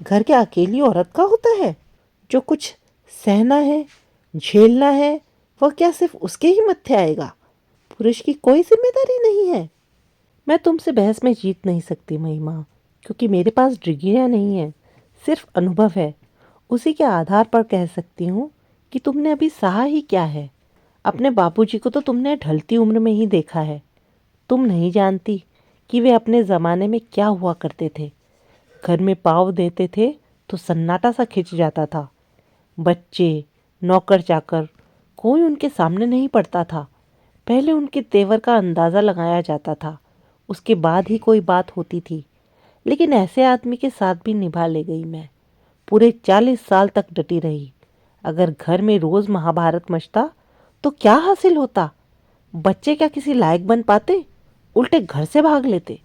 घर के अकेली औरत का होता है जो कुछ सहना है, झेलना है, वह क्या सिर्फ उसके ही मत्थे आएगा? पुरुष की कोई जिम्मेदारी नहीं है? मैं तुमसे बहस में जीत नहीं सकती महिमा, क्योंकि मेरे पास डिग्रियां नहीं है, सिर्फ अनुभव है। उसी के आधार पर कह सकती हूँ कि तुमने अभी सहा ही क्या है। अपने बापूजी को तो तुमने ढलती उम्र में ही देखा है। तुम नहीं जानती कि वे अपने ज़माने में क्या हुआ करते थे। घर में पाँव देते थे तो सन्नाटा सा खिंच जाता था। बच्चे, नौकर चाकर, कोई उनके सामने नहीं पड़ता था। पहले उनके तेवर का अंदाज़ा लगाया जाता था, उसके बाद ही कोई बात होती थी। लेकिन ऐसे आदमी के साथ भी निभा ले गई मैं। पूरे 40 साल तक डटी रही। अगर घर में रोज़ महाभारत मचता तो क्या हासिल होता? बच्चे क्या किसी लायक बन पाते? उल्टे घर से भाग लेते।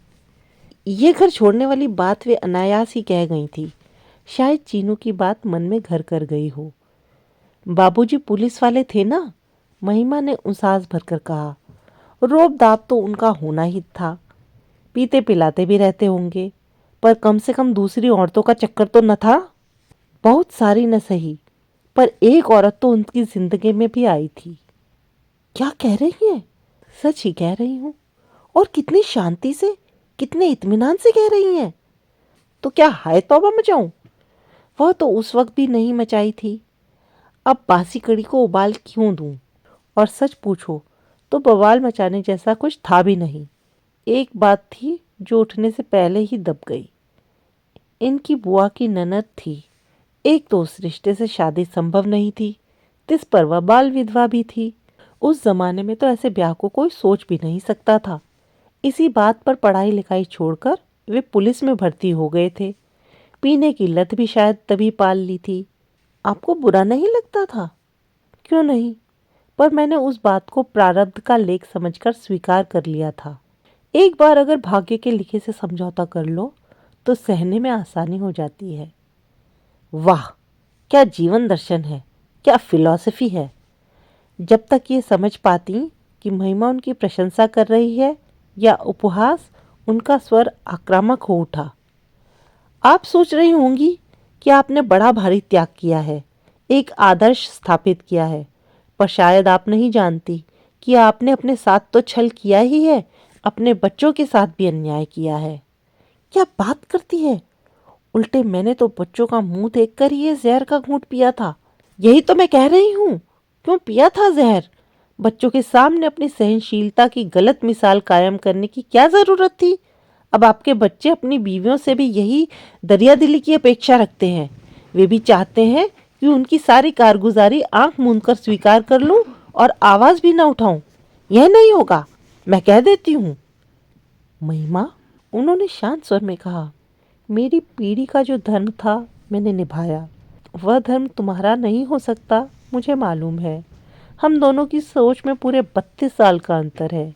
ये घर छोड़ने वाली बात वे अनायास ही कह गई थी। शायद चीनू की बात मन में घर कर गई हो। बाबूजी पुलिस वाले थे ना? महिमा ने उसास भरकर कहा। रोब दाब तो उनका होना ही था। पीते पिलाते भी रहते होंगे, पर कम से कम दूसरी औरतों का चक्कर तो न था। बहुत सारी न सही, पर एक औरत तो उनकी जिंदगी में भी आई थी। क्या कह रही हैं? सच ही कह रही हूँ। और कितनी शांति से, कितने इत्मीनान से कह रही हैं। तो क्या हाय तौबा मचाऊं? वह तो उस वक्त भी नहीं मचाई थी। अब बासी कड़ी को उबाल क्यों दूं? और सच पूछो तो बवाल मचाने जैसा कुछ था भी नहीं। एक बात थी जो उठने से पहले ही दब गई। इनकी बुआ की ननद थी। एक तो उस रिश्ते से शादी संभव नहीं थी, तिस पर वह बाल विधवा भी थी। उस जमाने में तो ऐसे ब्याह को कोई सोच भी नहीं सकता था। इसी बात पर पढ़ाई लिखाई छोड़कर वे पुलिस में भर्ती हो गए थे। पीने की लत भी शायद तभी पाल ली थी। आपको बुरा नहीं लगता था? क्यों नहीं, पर मैंने उस बात को प्रारब्ध का लेख समझकर स्वीकार कर लिया था। एक बार अगर भाग्य के लिखे से समझौता कर लो तो सहने में आसानी हो जाती है। वाह, क्या जीवन दर्शन है, क्या फिलॉसफी है। जब तक ये समझ पाती कि महिमा उनकी प्रशंसा कर रही है या उपहास, उनका स्वर आक्रामक हो उठा। आप सोच रही होंगी कि आपने बड़ा भारी त्याग किया है, एक आदर्श स्थापित किया है, पर शायद आप नहीं जानती कि आपने अपने साथ तो छल किया ही है, अपने बच्चों के साथ भी अन्याय किया है। क्या बात करती है? उल्टे मैंने तो बच्चों का मुंह देखकर ही ये जहर का घूंट पिया था। यही तो मैं कह रही हूँ। क्यों पिया था जहर? बच्चों के सामने अपनी सहनशीलता की गलत मिसाल कायम करने की क्या जरूरत थी? अब आपके बच्चे अपनी बीवियों से भी यही दरियादिली की अपेक्षा रखते हैं। वे भी चाहते हैं कि उनकी सारी कारगुजारी आंख मूंदकर स्वीकार कर लूं और आवाज भी ना उठाऊं। यह नहीं होगा, मैं कह देती हूँ। महिमा, उन्होंने शांत स्वर में कहा, मेरी पीढ़ी का जो धर्म था मैंने निभाया। वह धर्म तुम्हारा नहीं हो सकता, मुझे मालूम है। हम दोनों की सोच में पूरे 32 साल का अंतर है।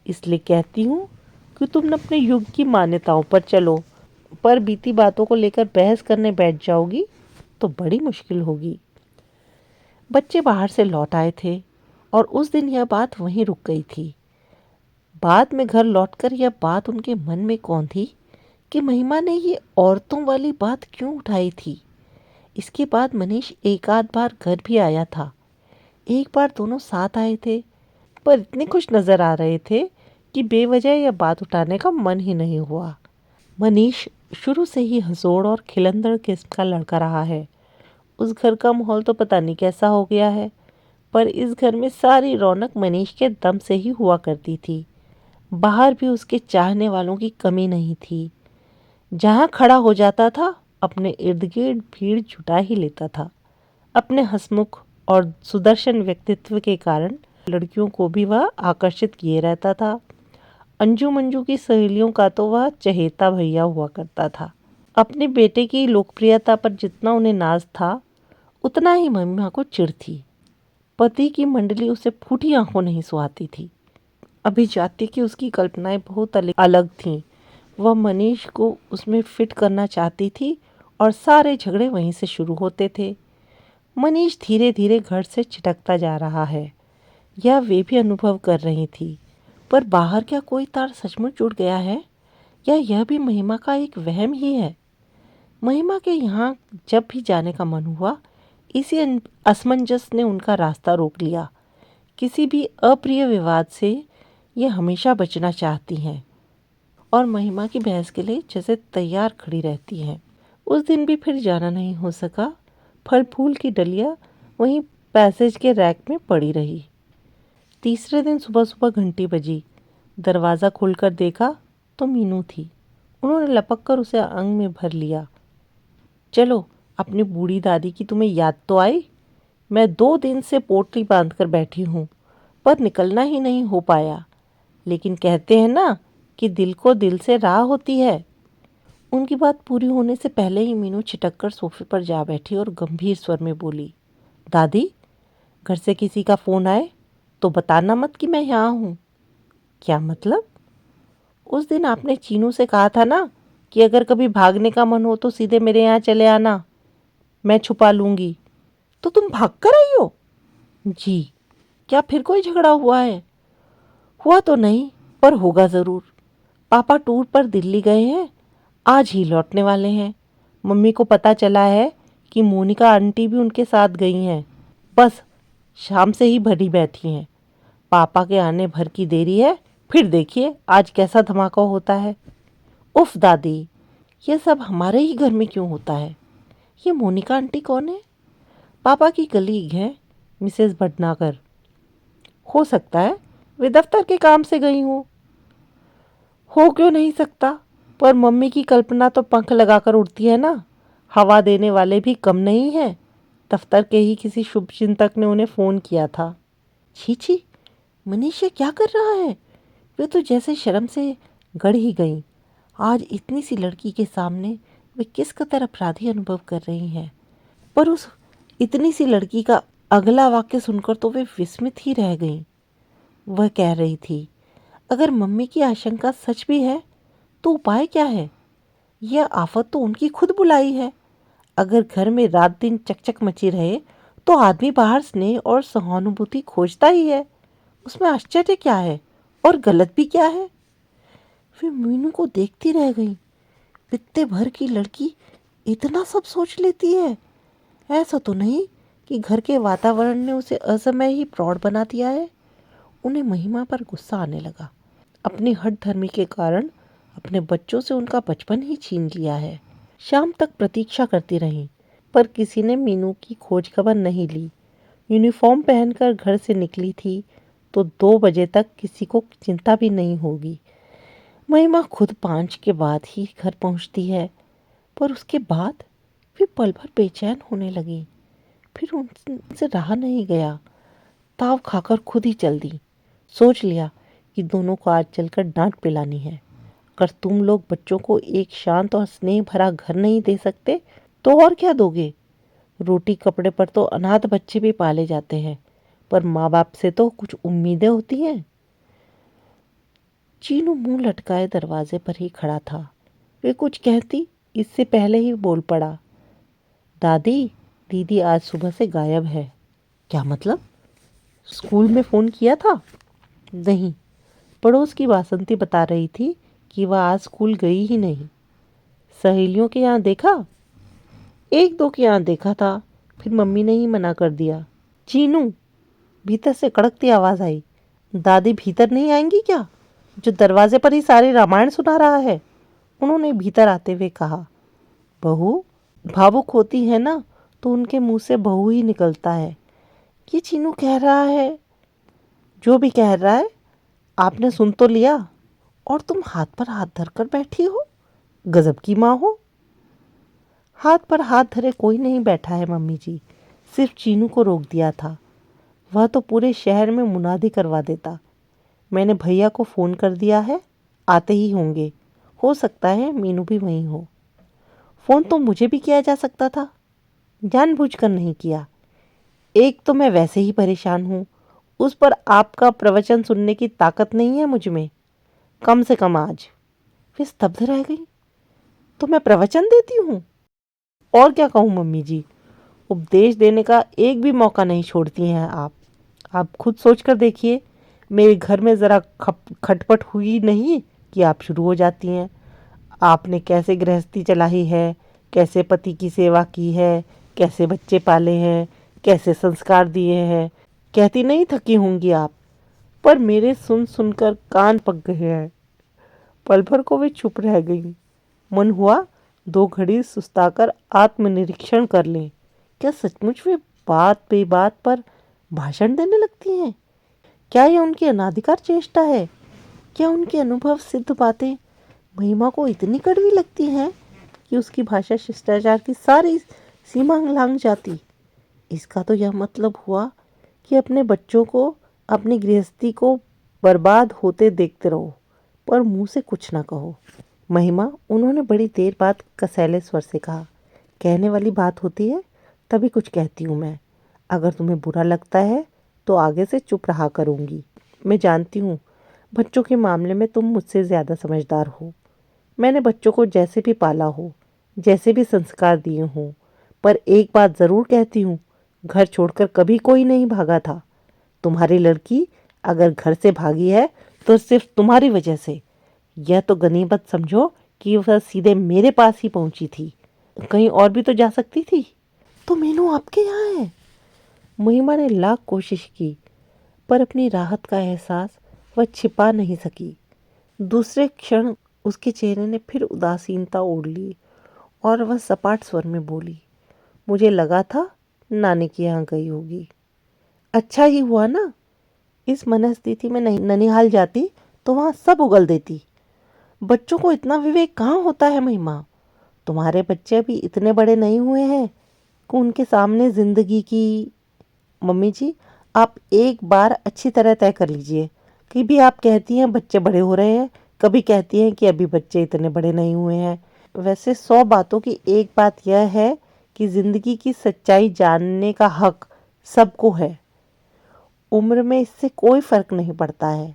इसलिए कहती हूँ कि तुम अपने युग की मान्यताओं पर चलो, पर बीती बातों को लेकर बहस करने बैठ जाओगी तो बड़ी मुश्किल होगी। बच्चे बाहर से लौट आए थे और उस दिन यह बात वहीं रुक गई थी। बाद में घर लौटकर यह बात उनके मन में कौन थी कि महिमा ने ये औरतों वाली बात क्यों उठाई थी। इसके बाद मनीष एक आध बार घर भी आया था। एक बार दोनों साथ आए थे, पर इतने खुश नजर आ रहे थे कि बेवजह यह बात उठाने का मन ही नहीं हुआ। मनीष शुरू से ही हंसोड़ और खिलंदड़ किस्म का लड़का रहा है। उस घर का माहौल तो पता नहीं कैसा हो गया है, पर इस घर में सारी रौनक मनीष के दम से ही हुआ करती थी। बाहर भी उसके चाहने वालों की कमी नहीं थी। जहाँ खड़ा हो जाता था अपने इर्द गिर्द भीड़ जुटा ही लेता था। अपने हंसमुख और सुदर्शन व्यक्तित्व के कारण लड़कियों को भी वह आकर्षित किए रहता था। अंजू मंजू की सहेलियों का तो वह चहेता भैया हुआ करता था। अपने बेटे की लोकप्रियता पर जितना उन्हें नाज था, उतना ही महिमा को चिढ़ थी। पति की मंडली उसे फूटी आंखों नहीं सुहाती थी। अभी जाति की उसकी कल्पनाएं बहुत अलग थीं। वह मनीष को उसमें फिट करना चाहती थी और सारे झगड़े वहीं से शुरू होते थे। मनीष धीरे धीरे घर से छिटकता जा रहा है, यह वे भी अनुभव कर रही थी। पर बाहर क्या कोई तार सचमुच जुड़ गया है या यह भी महिमा का एक वहम ही है? महिमा के यहाँ जब भी जाने का मन हुआ, इसी असमंजस ने उनका रास्ता रोक लिया। किसी भी अप्रिय विवाद से ये हमेशा बचना चाहती हैं और महिमा की बहस के लिए जैसे तैयार खड़ी रहती हैं। उस दिन भी फिर जाना नहीं हो सका। फल फूल की डलिया वहीं पैसेज के रैक में पड़ी रही। तीसरे दिन सुबह सुबह घंटी बजी। दरवाज़ा खोलकर देखा तो मीनू थी। उन्होंने लपक कर उसे अंग में भर लिया। चलो, अपनी बूढ़ी दादी की तुम्हें याद तो आई? मैं 2 दिन से पोटली बांध कर बैठी हूँ, पर निकलना ही नहीं हो पाया। लेकिन कहते हैं ना कि दिल को दिल से राह होती है। उनकी बात पूरी होने से पहले ही मीनू छिटक कर सोफे पर जा बैठी और गंभीर स्वर में बोली, दादी, घर से किसी का फ़ोन आए तो बताना मत कि मैं यहाँ हूँ। क्या मतलब? उस दिन आपने चीनू से कहा था ना कि अगर कभी भागने का मन हो तो सीधे मेरे यहाँ चले आना, मैं छुपा लूँगी। तो तुम भाग कर आई हो? जी। क्या फिर कोई झगड़ा हुआ है? हुआ तो नहीं, पर होगा ज़रूर। पापा टूर पर दिल्ली गए हैं, आज ही लौटने वाले हैं। मम्मी को पता चला है कि मोनिका आंटी भी उनके साथ गई हैं। बस शाम से ही भरी बैठी हैं। पापा के आने भर की देरी है, फिर देखिए आज कैसा धमाका होता है। उफ दादी, ये सब हमारे ही घर में क्यों होता है? ये मोनिका आंटी कौन है? पापा की कलीग है, मिसेस भटनागर। हो सकता है वे दफ्तर के काम से गई हो क्यों नहीं सकता? पर मम्मी की कल्पना तो पंख लगाकर उड़ती है ना। हवा देने वाले भी कम नहीं हैं। दफ्तर के ही किसी शुभ चिंतक ने उन्हें फ़ोन किया था। छी छी, मनीष ये क्या कर रहा है? वे तो जैसे शर्म से गड़ ही गईं। आज इतनी सी लड़की के सामने वे किस कदर अपराधी अनुभव कर रही हैं। पर उस इतनी सी लड़की का अगला वाक्य सुनकर तो वे विस्मित ही रह गईं। वह कह रही थी, अगर मम्मी की आशंका सच भी है तो उपाय क्या है? यह आफत तो उनकी खुद बुलाई है। अगर घर में रात दिन चकचक मची रहे तो आदमी बाहर स्नेह और सहानुभूति खोजता ही है। उसमें आश्चर्य क्या है और गलत भी क्या है? वे मीनू को देखती रह गई। बित्ते भर की लड़की इतना सब सोच लेती है। ऐसा तो नहीं कि घर के वातावरण ने उसे असमय ही प्रौढ़ बना दिया है। उन्हें महिमा पर गुस्सा आने लगा। अपनी हठधर्मी के कारण अपने बच्चों से उनका बचपन ही छीन लिया है। शाम तक प्रतीक्षा करती रहीं, पर किसी ने मीनू की खोज खबर नहीं ली। यूनिफॉर्म पहनकर घर से निकली थी तो 2 बजे तक किसी को चिंता भी नहीं होगी। महिमा खुद 5 के बाद ही घर पहुंचती है, पर उसके बाद वे पल भर बेचैन होने लगी। फिर उनसे रहा नहीं गया, ताव खाकर खुद ही चल दी। सोच लिया कि दोनों को आज चलकर डांट पिलानी है। अगर तुम लोग बच्चों को एक शांत और स्नेह भरा घर नहीं दे सकते तो और क्या दोगे? रोटी कपड़े पर तो अनाथ बच्चे भी पाले जाते हैं, पर माँ बाप से तो कुछ उम्मीदें होती हैं। चीनू मुंह लटकाए दरवाजे पर ही खड़ा था। वे कुछ कहती इससे पहले ही बोल पड़ा, दादी, दीदी आज सुबह से गायब है। क्या मतलब? स्कूल में फ़ोन किया था? नहीं, पड़ोस की वासंती बता रही थी कि वह आज स्कूल गई ही नहीं। सहेलियों के यहाँ देखा? 1-2 के यहाँ देखा था, फिर मम्मी ने ही मना कर दिया। चीनू, भीतर से कड़कती आवाज़ आई, दादी भीतर नहीं आएंगी क्या? जो दरवाजे पर ही सारी रामायण सुना रहा है। उन्होंने भीतर आते हुए कहा, बहू भावुक होती है ना तो उनके मुंह से बहू ही निकलता है। ये चीनू कह रहा है। जो भी कह रहा है, आपने सुन तो लिया, और तुम हाथ पर हाथ धरकर बैठी हो। गजब की माँ हो। हाथ पर हाथ धरे कोई नहीं बैठा है मम्मी जी, सिर्फ चीनू को रोक दिया था। वह तो पूरे शहर में मुनादी करवा देता। मैंने भैया को फ़ोन कर दिया है, आते ही होंगे। हो सकता है मीनू भी वहीं हो। फ़ोन तो मुझे भी किया जा सकता था, जानबूझकर नहीं किया। एक तो मैं वैसे ही परेशान हूँ, उस पर आपका प्रवचन सुनने की ताकत नहीं है मुझ में, कम से कम आज। वे स्तब्ध रह गई। तो मैं प्रवचन देती हूँ? और क्या कहूँ मम्मी जी, उपदेश देने का एक भी मौका नहीं छोड़ती हैं आप। आप खुद सोच कर देखिए, मेरे घर में ज़रा खटपट हुई नहीं कि आप शुरू हो जाती हैं। आपने कैसे गृहस्थी चलाई है, कैसे पति की सेवा की है, कैसे बच्चे पाले हैं, कैसे संस्कार दिए हैं। कहती नहीं थकी होंगी आप, पर मेरे सुन सुनकर कान पक गए हैं। पल भर को वे चुप रह गईं। मन हुआ 2 घड़ी सुस्ताकर आत्मनिरीक्षण कर लें। क्या सचमुच वे बात बेबात पर भाषण देने लगती हैं? क्या यह उनकी अनाधिकार चेष्टा है? क्या उनके अनुभव सिद्ध बातें महिमा को इतनी कड़वी लगती हैं कि उसकी भाषा शिष्टाचार की सारी सीमा लांघ जाती? इसका तो यह मतलब हुआ कि अपने बच्चों को, अपनी गृहस्थी को बर्बाद होते देखते रहो, पर मुंह से कुछ ना कहो। महिमा, उन्होंने बड़ी देर बाद कसैले स्वर से कहा, कहने वाली बात होती है तभी कुछ कहती हूँ मैं। अगर तुम्हें बुरा लगता है तो आगे से चुप रहा करूँगी। मैं जानती हूँ बच्चों के मामले में तुम मुझसे ज़्यादा समझदार हो। मैंने बच्चों को जैसे भी पाला हो, जैसे भी संस्कार दिए हों, पर एक बात ज़रूर कहती हूँ, घर छोड़कर कभी कोई नहीं भागा था। तुम्हारी लड़की अगर घर से भागी है तो सिर्फ तुम्हारी वजह से। यह तो गनीमत समझो कि वह सीधे मेरे पास ही पहुंची थी। कहीं और भी तो जा सकती थी। तो मीनू आपके यहाँ है? महिमा ने लाख कोशिश की, पर अपनी राहत का एहसास वह छिपा नहीं सकी। दूसरे क्षण उसके चेहरे ने फिर उदासीनता ओढ़ ली और वह सपाट स्वर में बोली, मुझे लगा था नानी के यहाँ गई होगी। अच्छा ही हुआ ना, इस मनस्थिति में नहीं ननिहाल जाती तो वहाँ सब उगल देती। बच्चों को इतना विवेक कहाँ होता है महिमा? तुम्हारे बच्चे अभी इतने बड़े नहीं हुए हैं कि उनके सामने जिंदगी की। मम्मी जी, आप एक बार अच्छी तरह तय कर लीजिए। कभी आप कहती हैं बच्चे बड़े हो रहे हैं, कभी कहती हैं कि अभी बच्चे इतने बड़े नहीं हुए हैं। वैसे 100 बातों की एक बात यह है कि जिंदगी की सच्चाई जानने का हक सबको है। उम्र में इससे कोई फर्क नहीं पड़ता है।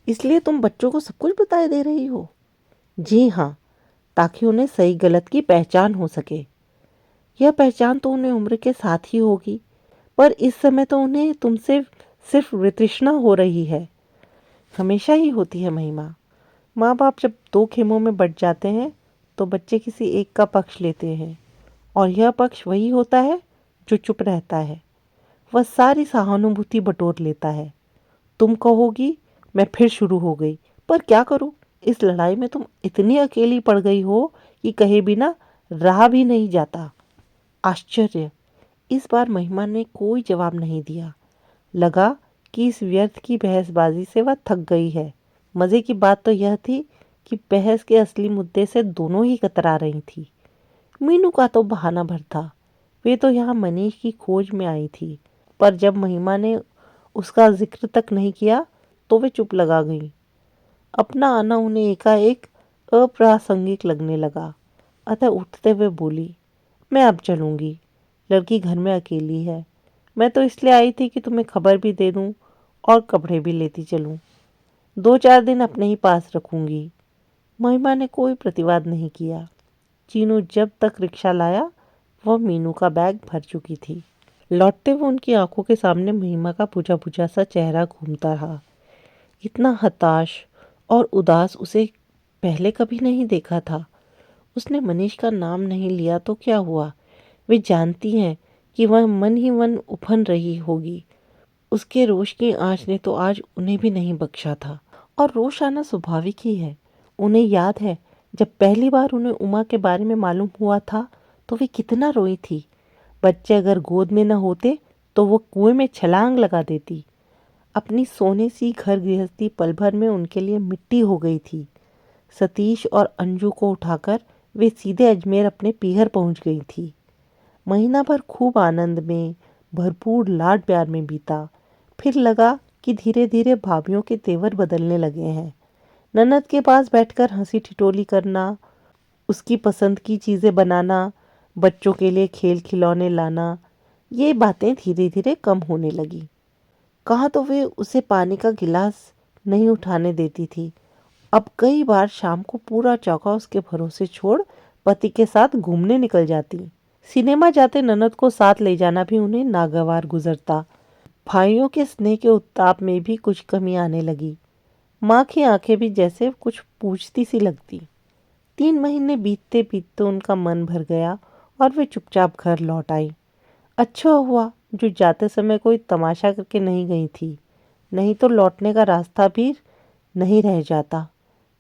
इसलिए तुम बच्चों को सब कुछ बताए दे रही हो? जी हाँ, ताकि उन्हें सही गलत की पहचान हो सके। यह पहचान तो उन्हें उम्र के साथ ही होगी, पर इस समय तो उन्हें तुमसे सिर्फ वितृष्णा हो रही है। हमेशा ही होती है महिमा। माँ बाप जब 2 खेमों में बंट जाते हैं तो बच्चे किसी एक का पक्ष लेते हैं, और यह पक्ष वही होता है जो चुप रहता है। वह सारी सहानुभूति बटोर लेता है। तुम कहोगी मैं फिर शुरू हो गई, पर क्या करूं? इस लड़ाई में तुम इतनी अकेली पड़ गई हो कि कहे बिना रहा भी नहीं जाता। आश्चर्य! इस बार महिमा ने कोई जवाब नहीं दिया। लगा कि इस व्यर्थ की बहसबाजी से वह थक गई है। मज़े की बात तो यह थी कि बहस के असली मुद्दे से दोनों ही कतरा रही थी। मीनू का तो बहाना भर था। वे तो यहाँ मनीष की खोज में आई थी, पर जब महिमा ने उसका जिक्र तक नहीं किया तो वे चुप लगा गईं। अपना आना उन्हें एकाएक अप्रासंगिक लगने लगा। अतः उठते हुए बोली, मैं अब चलूँगी। लड़की घर में अकेली है। मैं तो इसलिए आई थी कि तुम्हें खबर भी दे दूँ और कपड़े भी लेती चलूँ। 2-4 दिन अपने ही पास रखूँगी। महिमा ने कोई प्रतिवाद नहीं किया। चीनू जब तक रिक्शा लाया वह मीनू का बैग भर चुकी थी। लौटते हुए उनकी आंखों के सामने महिमा का बुझा बुझा सा चेहरा घूमता रहा। इतना हताश और उदास उसे पहले कभी नहीं देखा था। उसने मनीष का नाम नहीं लिया तो क्या हुआ? वे जानती हैं कि वह मन ही मन उफन रही होगी। उसके रोष की आंच ने तो आज उन्हें भी नहीं बख्शा था, और रोष आना स्वाभाविक ही है। उन्हें याद है जब पहली बार उन्हें उमा के बारे में मालूम हुआ था तो वे कितना रोई थी। बच्चे अगर गोद में न होते तो वो कुएं में छलांग लगा देती। अपनी सोने सी घर गृहस्थी पल भर में उनके लिए मिट्टी हो गई थी। सतीश और अंजू को उठाकर वे सीधे अजमेर अपने पीहर पहुंच गई थी। महीना भर खूब आनंद में, भरपूर लाड प्यार में बीता। फिर लगा कि धीरे धीरे भाभीियों के तेवर बदलने लगे हैं। ननद के पास बैठकर हंसी ठिठोली करना, उसकी पसंद की चीज़ें बनाना, बच्चों के लिए खेल खिलौने लाना, ये बातें धीरे धीरे कम होने लगी। कहाँ तो वे उसे पानी का गिलास नहीं उठाने देती थी। अब कई बार शाम को पूरा चौका उसके भरोसे छोड़ पति के साथ घूमने निकल जाती। सिनेमा जाते ननद को साथ ले जाना भी उन्हें नागवार गुजरता। भाइयों के स्नेह के उत्ताप में भी कुछ कमी आने लगी। माँ की आंखें भी जैसे कुछ पूछती सी लगती। 3 महीने बीतते बीतते उनका मन भर गया और वे चुपचाप घर लौट आई। अच्छा हुआ जो जाते समय कोई तमाशा करके नहीं गई थी, नहीं तो लौटने का रास्ता भी नहीं रह जाता।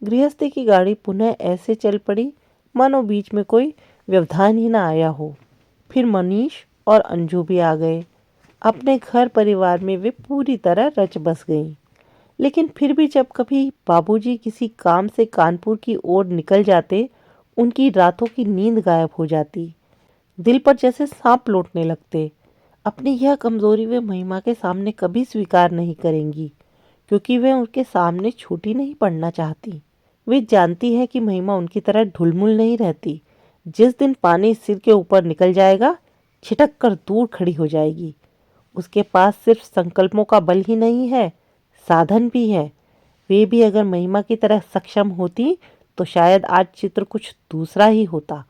गृहस्थी की गाड़ी पुनः ऐसे चल पड़ी मानो बीच में कोई व्यवधान ही ना आया हो। फिर मनीष और अंजू भी आ गए। अपने घर परिवार में वे पूरी तरह रच बस गईं। लेकिन फिर भी जब कभी बाबूजी किसी काम से कानपुर की ओर निकल जाते, उनकी रातों की नींद गायब हो जाती। दिल पर जैसे सांप लौटने लगते। अपनी यह कमजोरी वे महिमा के सामने कभी स्वीकार नहीं करेंगी, क्योंकि वे उनके सामने छोटी नहीं पड़ना चाहती। वे जानती है कि महिमा उनकी तरह ढुलमुल नहीं रहती। जिस दिन पानी सिर के ऊपर निकल जाएगा, छिटक कर दूर खड़ी हो जाएगी। उसके पास सिर्फ संकल्पों का बल ही नहीं है, साधन भी है। वे भी अगर महिमा की तरह सक्षम होती तो शायद आज चित्र कुछ दूसरा ही होता।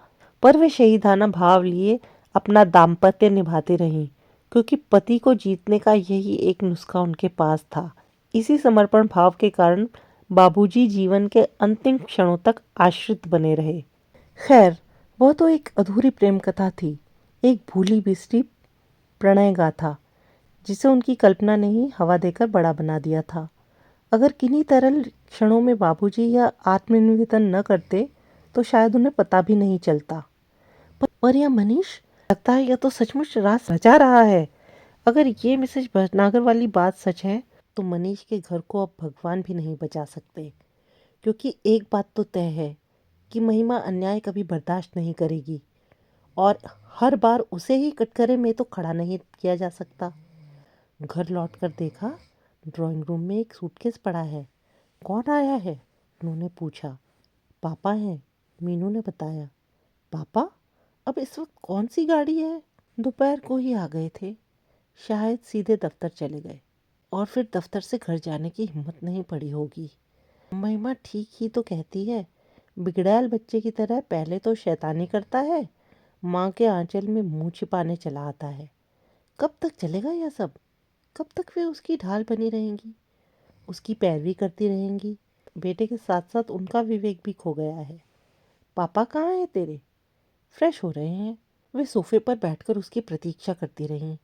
पर वे शहीदाना भाव लिए अपना दाम्पत्य निभाते रहीं, क्योंकि पति को जीतने का यही एक नुस्खा उनके पास था। इसी समर्पण भाव के कारण बाबूजी जीवन के अंतिम क्षणों तक आश्रित बने रहे। खैर, वह तो एक अधूरी प्रेम कथा थी, एक भूली बिसरी प्रणय गाथा, जिसे उनकी कल्पना ने ही हवा देकर बड़ा बना दिया था। अगर किन्हीं तरल क्षणों में बाबूजी यह आत्मनिवेदन न करते तो शायद उन्हें पता भी नहीं चलता। पर यह मनीष, लगता है यह तो सचमुच राज रचा रहा है। अगर ये मिसेज भटनागर वाली बात सच है तो मनीष के घर को अब भगवान भी नहीं बचा सकते। क्योंकि एक बात तो तय है कि महिमा अन्याय कभी बर्दाश्त नहीं करेगी, और हर बार उसे ही कटघरे में तो खड़ा नहीं किया जा सकता। घर लौटकर देखा, ड्राइंग रूम में एक सूटकेस पड़ा है। कौन आया है? उन्होंने पूछा। पापा हैं, मीनू ने बताया। पापा? अब इस वक्त कौन सी गाड़ी है? दोपहर को ही आ गए थे, शायद सीधे दफ्तर चले गए और फिर दफ्तर से घर जाने की हिम्मत नहीं पड़ी होगी। महिमा ठीक ही तो कहती है, बिगड़ैल बच्चे की तरह पहले तो शैतानी करता है, माँ के आंचल में मुंह छिपाने चला आता है। कब तक चलेगा यह सब? कब तक वे उसकी ढाल बनी रहेंगी, उसकी पैरवी करती रहेंगी? बेटे के साथ साथ उनका विवेक भी खो गया है। पापा कहाँ हैं तेरे? फ्रेश हो रहे हैं। वे सोफे पर बैठकर उसकी प्रतीक्षा करती रहीं।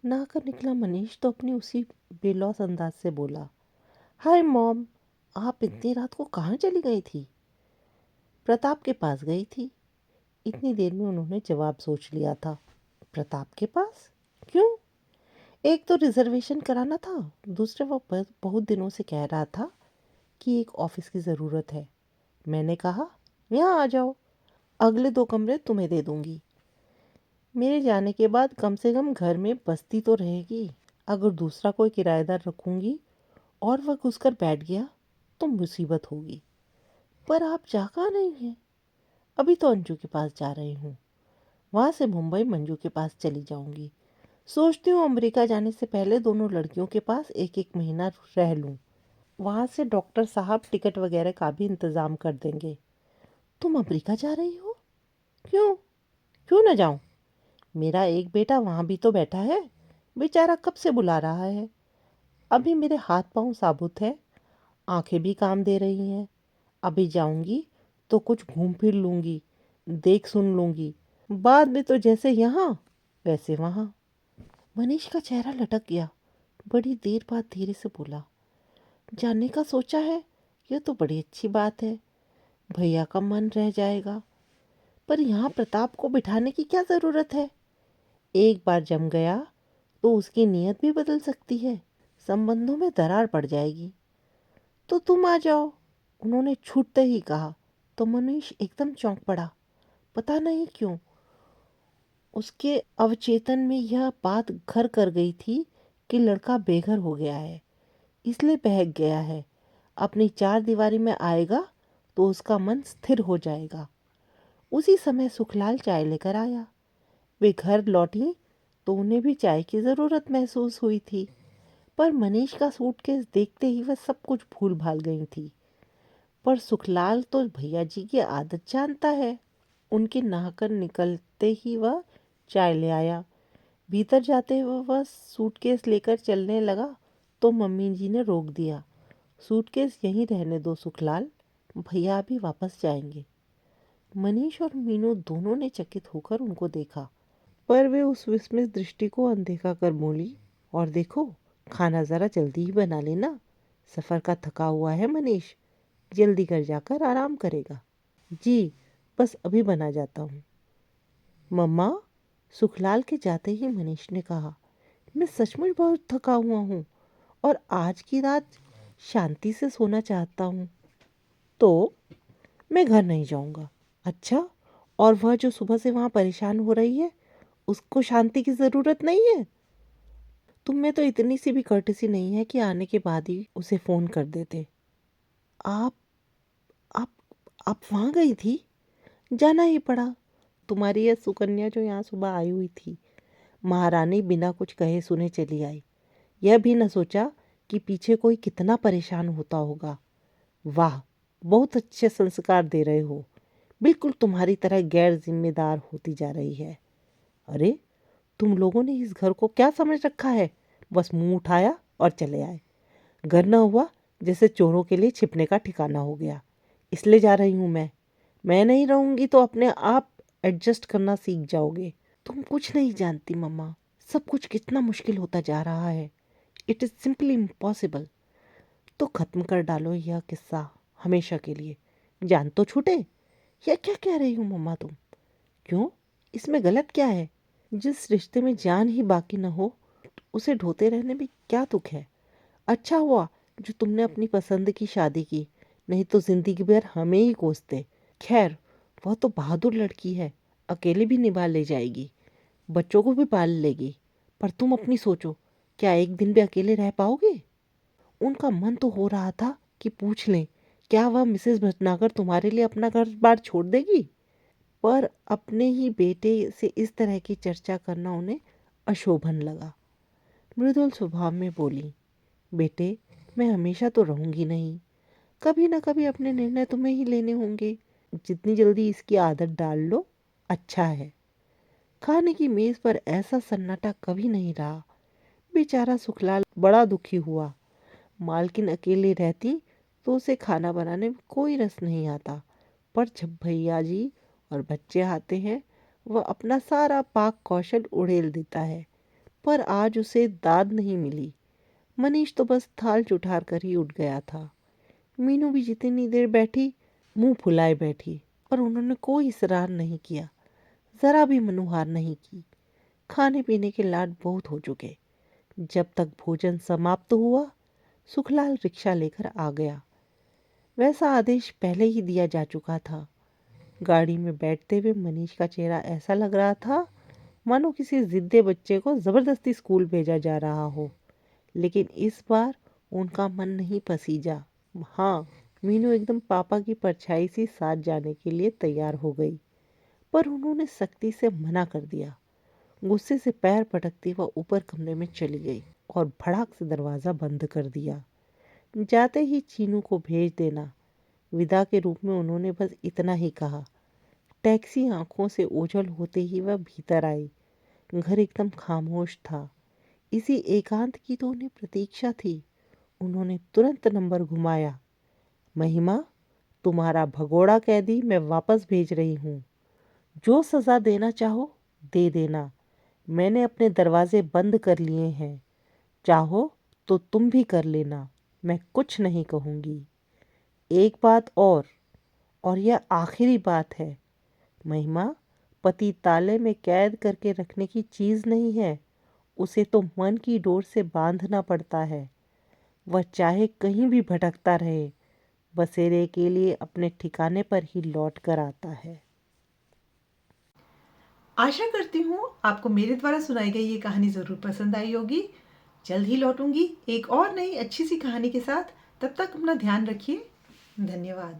नहाकर निकला मनीष तो अपनी उसी बेलौस अंदाज से बोला, हाय मॉम, आप इतनी रात को कहाँ चली गई थी? प्रताप के पास गई थी। इतनी देर में उन्होंने जवाब सोच लिया था। प्रताप के पास? क्यों? एक तो रिजर्वेशन कराना था, दूसरे वो बहुत दिनों से कह रहा था कि एक ऑफिस की ज़रूरत है। मैंने कहा यहाँ आ जाओ, अगले 2 कमरे तुम्हें दे दूंगी। मेरे जाने के बाद कम से कम घर में बस्ती तो रहेगी। अगर दूसरा कोई किराएदार रखूंगी और वह घुसकर बैठ गया तो मुसीबत होगी। पर आप जा कहाँ नहीं हैं? अभी तो अंजू के पास जा रही हूँ, वहाँ से मुंबई मंजू के पास चली जाऊंगी। सोचती हूँ अमेरिका जाने से पहले दोनों लड़कियों के पास एक एक महीना रह लूँ। वहाँ से डॉक्टर साहब टिकट वगैरह का भी इंतज़ाम कर देंगे। तुम अमेरिका जा रही हो? क्यों? क्यों न जाऊँ? मेरा एक बेटा वहाँ भी तो बैठा है, बेचारा कब से बुला रहा है। अभी मेरे हाथ पांव साबुत है, आंखें भी काम दे रही हैं। अभी जाऊंगी तो कुछ घूम फिर लूंगी, देख सुन लूंगी। बाद में तो जैसे यहाँ वैसे वहाँ। मनीष का चेहरा लटक गया। बड़ी देर बाद धीरे से बोला, जानने का सोचा है? यह तो बड़ी अच्छी बात है, भैया का मन रह जाएगा। पर यहाँ प्रताप को बिठाने की क्या ज़रूरत है? एक बार जम गया तो उसकी नीयत भी बदल सकती है, संबंधों में दरार पड़ जाएगी। तो तुम आ जाओ, उन्होंने छूटते ही कहा। तो मनीष एकदम चौंक पड़ा। पता नहीं क्यों उसके अवचेतन में यह बात घर कर गई थी कि लड़का बेघर हो गया है, इसलिए बहक गया है। अपनी 4 दीवारी में आएगा तो उसका मन स्थिर हो जाएगा। उसी समय सुखलाल चाय लेकर आया। वे घर लौटी तो उन्हें भी चाय की ज़रूरत महसूस हुई थी, पर मनीष का सूटकेस देखते ही वह सब कुछ भूल भाल गई थी। पर सुखलाल तो भैया जी की आदत जानता है। उनके नहाकर निकलते ही वह चाय ले आया। भीतर जाते हुए वह सूटकेस लेकर चलने लगा तो मम्मी जी ने रोक दिया। सूटकेस यहीं रहने दो सुखलाल, भैया अभी वापस जाएंगे। मनीष और मीनू दोनों ने चकित होकर उनको देखा। पर वे उस विस्मित दृष्टि को अनदेखा कर बोली, और देखो, खाना ज़रा जल्दी ही बना लेना। सफ़र का थका हुआ है मनीष, जल्दी घर जाकर आराम करेगा। जी, बस अभी बना जाता हूँ। मम्मा, सुखलाल के जाते ही मनीष ने कहा, मैं सचमुच बहुत थका हुआ हूँ और आज की रात शांति से सोना चाहता हूँ। तो मैं घर नहीं जाऊँगा। अच्छा, और वह जो सुबह से वहाँ परेशान हो रही है, उसको शांति की ज़रूरत नहीं है? तुम में तो इतनी सी भी कर्टसी नहीं है कि आने के बाद ही उसे फ़ोन कर देते। आप आप आप वहाँ गई थी? जाना ही पड़ा। तुम्हारी यह सुकन्या जो यहाँ सुबह आई हुई थी, महारानी बिना कुछ कहे सुने चली आई। यह भी न सोचा कि पीछे कोई कितना परेशान होता होगा। वाह, बहुत अच्छे संस्कार दे रहे हो। बिल्कुल तुम्हारी तरह गैर जिम्मेदार होती जा रही है। अरे, तुम लोगों ने इस घर को क्या समझ रखा है? बस मुंह उठाया और चले आए। घर न हुआ जैसे चोरों के लिए छिपने का ठिकाना हो गया। इसलिए जा रही हूँ मैं नहीं रहूँगी तो अपने आप एडजस्ट करना सीख जाओगे। तुम कुछ नहीं जानती मम्मा, सब कुछ कितना मुश्किल होता जा रहा है। It is simply impossible. तो ख़त्म कर डालो यह किस्सा हमेशा के लिए। जान तो छूटे। यह क्या कह रही हूँ मम्मा तुम? क्यों, इसमें गलत क्या है? जिस रिश्ते में जान ही बाकी न हो, उसे ढोते रहने में क्या दुख है? अच्छा हुआ जो तुमने अपनी पसंद की शादी की, नहीं तो जिंदगी भर हमें ही कोसते। खैर, वह तो बहादुर लड़की है, अकेले भी निभा ले जाएगी, बच्चों को भी पाल लेगी। पर तुम अपनी सोचो, क्या एक दिन भी अकेले रह पाओगे? उनका मन तो हो रहा था कि पूछ लें, क्या वह मिसेस भटनागर तुम्हारे लिए अपना घर बार छोड़ देगी? पर अपने ही बेटे से इस तरह की चर्चा करना उन्हें अशोभन लगा। मृदुल स्वभाव में बोली, बेटे, मैं हमेशा तो रहूंगी नहीं। कभी ना कभी अपने निर्णय तुम्हें ही लेने होंगे। जितनी जल्दी इसकी आदत डाल लो, अच्छा है। खाने की मेज पर ऐसा सन्नाटा कभी नहीं रहा। बेचारा सुखलाल बड़ा दुखी हुआ। मालकिन अकेले रहती तो उसे खाना बनाने में कोई रस नहीं आता, पर जब भैया जी और बच्चे आते हैं, वह अपना सारा पाक कौशल उड़ेल देता है। पर आज उसे दाद नहीं मिली। मनीष तो बस थाल जुठार कर ही उठ गया था। मीनू भी जितनी देर बैठी, मुंह फुलाए बैठी, पर उन्होंने कोई इसरार नहीं किया, जरा भी मनुहार नहीं की। खाने पीने के लाड बहुत हो चुके। जब तक भोजन समाप्त हुआ, सुखलाल रिक्शा लेकर आ गया। वैसा आदेश पहले ही दिया जा चुका था। गाड़ी में बैठते हुए मनीष का चेहरा ऐसा लग रहा था मानो किसी जिद्दे बच्चे को जबरदस्ती स्कूल भेजा जा रहा हो। लेकिन इस बार उनका मन नहीं पसीजा। हाँ, मीनू एकदम पापा की परछाई सी साथ जाने के लिए तैयार हो गई, पर उन्होंने सख्ती से मना कर दिया। गुस्से से पैर पटकती वह ऊपर कमरे में चली गई और भड़ाक से दरवाज़ा बंद कर दिया। जाते ही चीनू को भेज देना, विदा के रूप में उन्होंने बस इतना ही कहा। टैक्सी आंखों से ओझल होते ही वह भीतर आई। घर एकदम खामोश था। इसी एकांत की तो उन्हें प्रतीक्षा थी। उन्होंने तुरंत नंबर घुमाया। महिमा, तुम्हारा भगोड़ा कैदी मैं वापस भेज रही हूँ। जो सज़ा देना चाहो दे देना। मैंने अपने दरवाजे बंद कर लिए हैं। चाहो तो तुम भी कर लेना, मैं कुछ नहीं कहूँगी। एक बात और यह आखिरी बात है। महिमा, पति ताले में कैद करके रखने की चीज़ नहीं है। उसे तो मन की डोर से बांधना पड़ता है। वह चाहे कहीं भी भटकता रहे, बसेरे के लिए अपने ठिकाने पर ही लौट कर आता है। आशा करती हूँ आपको मेरे द्वारा सुनाई गई ये कहानी ज़रूर पसंद आई होगी। जल्द ही लौटूंगी एक और नई अच्छी सी कहानी के साथ। तब तक अपना ध्यान रखिए। धन्यवाद।